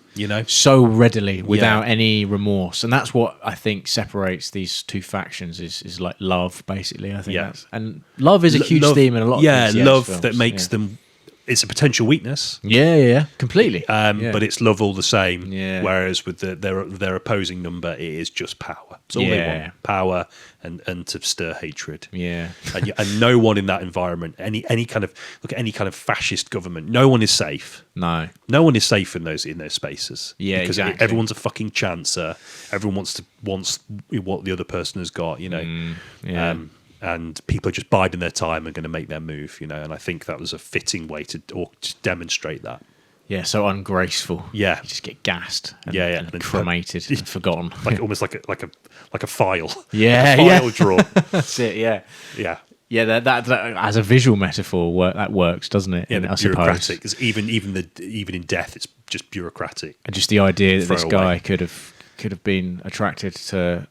so readily without any remorse, and that's what I think separates these two factions is like love, basically. I think and love is a huge theme in a lot of these love films. that makes them it's a potential weakness. Yeah, completely. But it's love all the same. Yeah. Whereas with their opposing number, it is just power. It's all they want: power and to stir hatred. Yeah. and no one in that environment, any kind of fascist government, no one is safe. No one is safe in those spaces. Yeah, because exactly. everyone's a fucking chancer. Everyone wants what the other person has got. And people are just biding their time and going to make their move. And I think that was a fitting way to demonstrate that. Yeah, so ungraceful. Yeah, you just get gassed. And, and cremated and forgotten. Almost like a file. Yeah, a file drawer. That's it. Yeah. Yeah, that as a visual metaphor, that works, doesn't it? Yeah, I bureaucratic. suppose. Because even in death, it's just bureaucratic. And just the idea that this Throw guy away. could have been attracted to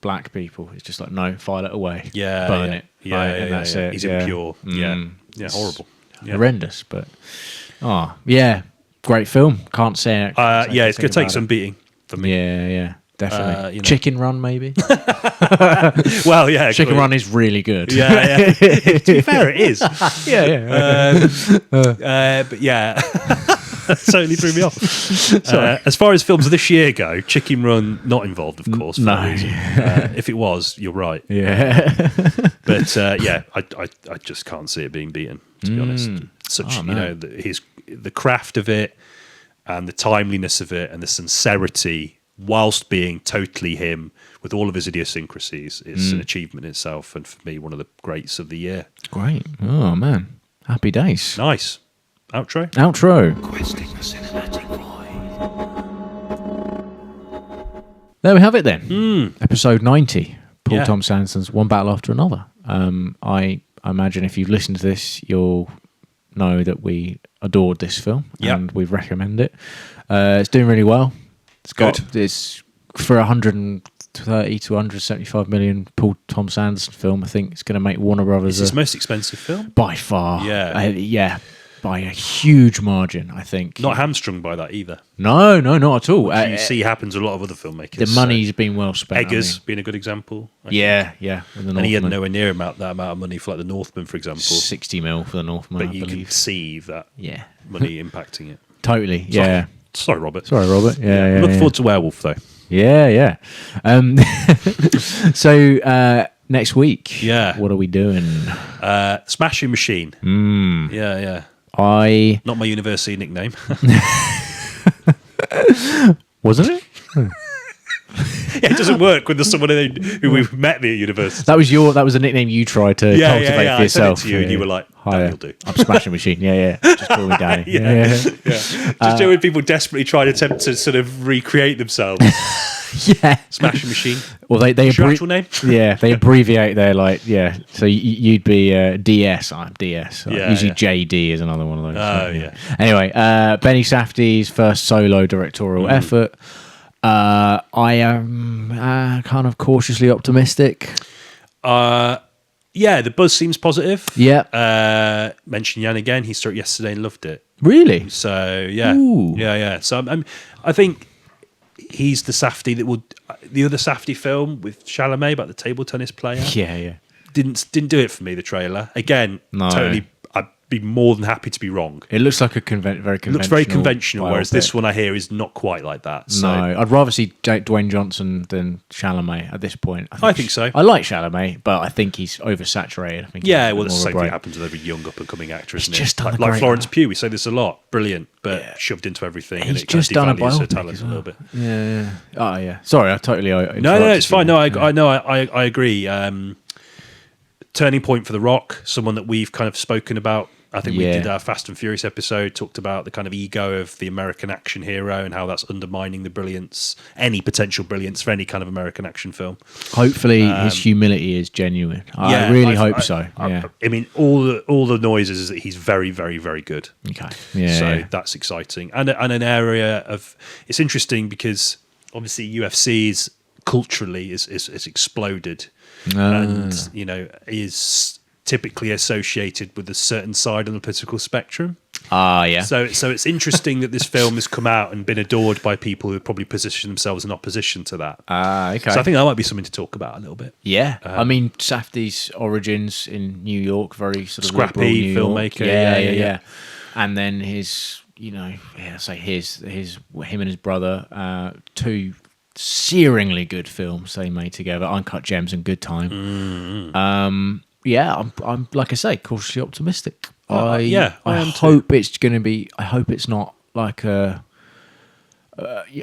black people. It's just like, no, file it away. Yeah, burn it. Yeah, and that's it. He's yeah. impure. Yeah, horrible. Horrendous, but great film. Can't say it. It's going to take some beating for me. Yeah, definitely. Chicken Run, maybe. Well, yeah, Chicken Run is really good. Yeah. To be fair, it is. But yeah. Totally threw me off. As far as films of this year go, Chicken Run not involved, of course. For a reason. If it was, you're right. Yeah. But I just can't see it being beaten. To be honest, the craft of it, and the timeliness of it, and the sincerity, whilst being totally him with all of his idiosyncrasies, is an achievement in itself. And for me, one of the greats of the year. Great. Oh man, happy days. Nice. Outtro. Questing the cinematic void. There we have it then. Episode 90. Paul Yeah. Thomas Anderson's One Battle After Another. I imagine if you've listened to this, you'll know that we adored this film and we recommend it. It's doing really well. It's for 130 to 175 million Paul Thomas Anderson film. I think it's going to make Warner Brothers It's his most expensive film. by far. Yeah. By a huge margin, I think. Not hamstrung by that either. No, not at all. You see happens with a lot of other filmmakers. The money's been well spent. Eggers being a good example. I think. Yeah. With the And he had Northman. nowhere near that amount of money for like the Northman, for example. 60 mil for the Northman, But I you can believe. see that Yeah. money impacting it. Totally, yeah. Sorry, Robert. Sorry, Robert. Yeah. Look forward to Werewolf, though. Yeah. So, next week, what are we doing? Smashing Machine. Yeah. Not my university nickname. Wasn't it? It doesn't work when there's someone who we've met me at university. That was a nickname you tried to cultivate for I yourself. sent it to you and you were like, that'll do. I'm Smashing Machine. Yeah. Just call me Danny. Just doing people desperately try to attempt to sort of recreate themselves. Yeah. Smashing Machine. Well, they What's your actual name? Yeah, they abbreviate their So you'd be DS. I'm DS. Usually JD is another one of those. Oh yeah. Anyway, Benny Safdie's first solo directorial effort. I am kind of cautiously optimistic. The buzz seems positive. Yeah. Mentioned Jan again. He saw it yesterday and loved it. Really? So yeah. Ooh. Yeah. So I think he's the Safdie that would. The other Safdie film with Chalamet about the table tennis player. Yeah. Didn't do it for me. The trailer again. No. Totally. I'd be more than happy to be wrong. It looks like a very conventional. Looks very conventional, whereas biopic. this one I hear is not quite like that. So. No, I'd rather see Dwayne Johnson than Chalamet at this point. I think so. I like Chalamet, but I think he's oversaturated. I think Yeah, well, it's the same thing happens with every young up-and-coming actor, isn't it? just done like great- Florence Pugh, we say this a lot. Brilliant, but shoved into everything. He's and it just kind done of a devalues her biopic talent as a well. little bit. Yeah. Oh, yeah. Sorry, I totally. No, it's fine. No, I agree. Turning point for The Rock, someone that we've kind of spoken about. I think we did our Fast and Furious episode, talked about the kind of ego of the American action hero and how that's undermining the brilliance, any potential brilliance for any kind of American action film. Hopefully, his humility is genuine. I really hope so. Yeah. I mean, all the noises is that he's very, very, very good. Okay. Yeah. So that's exciting, and an area of it's interesting because obviously UFC's culturally is exploded, and is typically associated with a certain side on the political spectrum. Yeah. So it's interesting that this film has come out and been adored by people who probably position themselves in opposition to that. Okay. So I think that might be something to talk about a little bit. Yeah. I mean, Safdie's origins in New York, very sort of Scrappy liberal New York. filmmaker. Yeah. and then his, him and his brother, two searingly good films they made together, Uncut Gems and Good Time. I'm like I say, cautiously optimistic. I hope it's going to be. I hope it's not like a.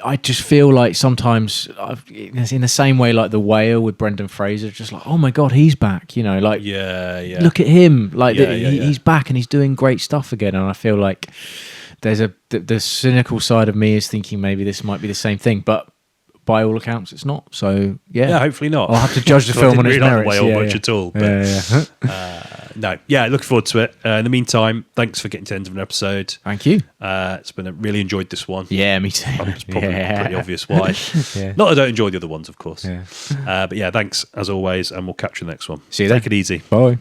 I just feel like sometimes, in the same way, like The Whale with Brendan Fraser, just like, oh my god, he's back. Look at him, like he's back and he's doing great stuff again. And I feel like there's the cynical side of me is thinking maybe this might be the same thing, but by all accounts, it's not. So hopefully not. I'll have to judge the film on its merits. I didn't really like The Whale much at all. But, looking forward to it. In the meantime, thanks for getting to the end of an episode. Thank you. It's been really enjoyed this one. Yeah, me too. It's probably pretty obvious why. Not that I don't enjoy the other ones, of course. But thanks as always, and we'll catch you in the next one. See you then. Take it easy. Bye.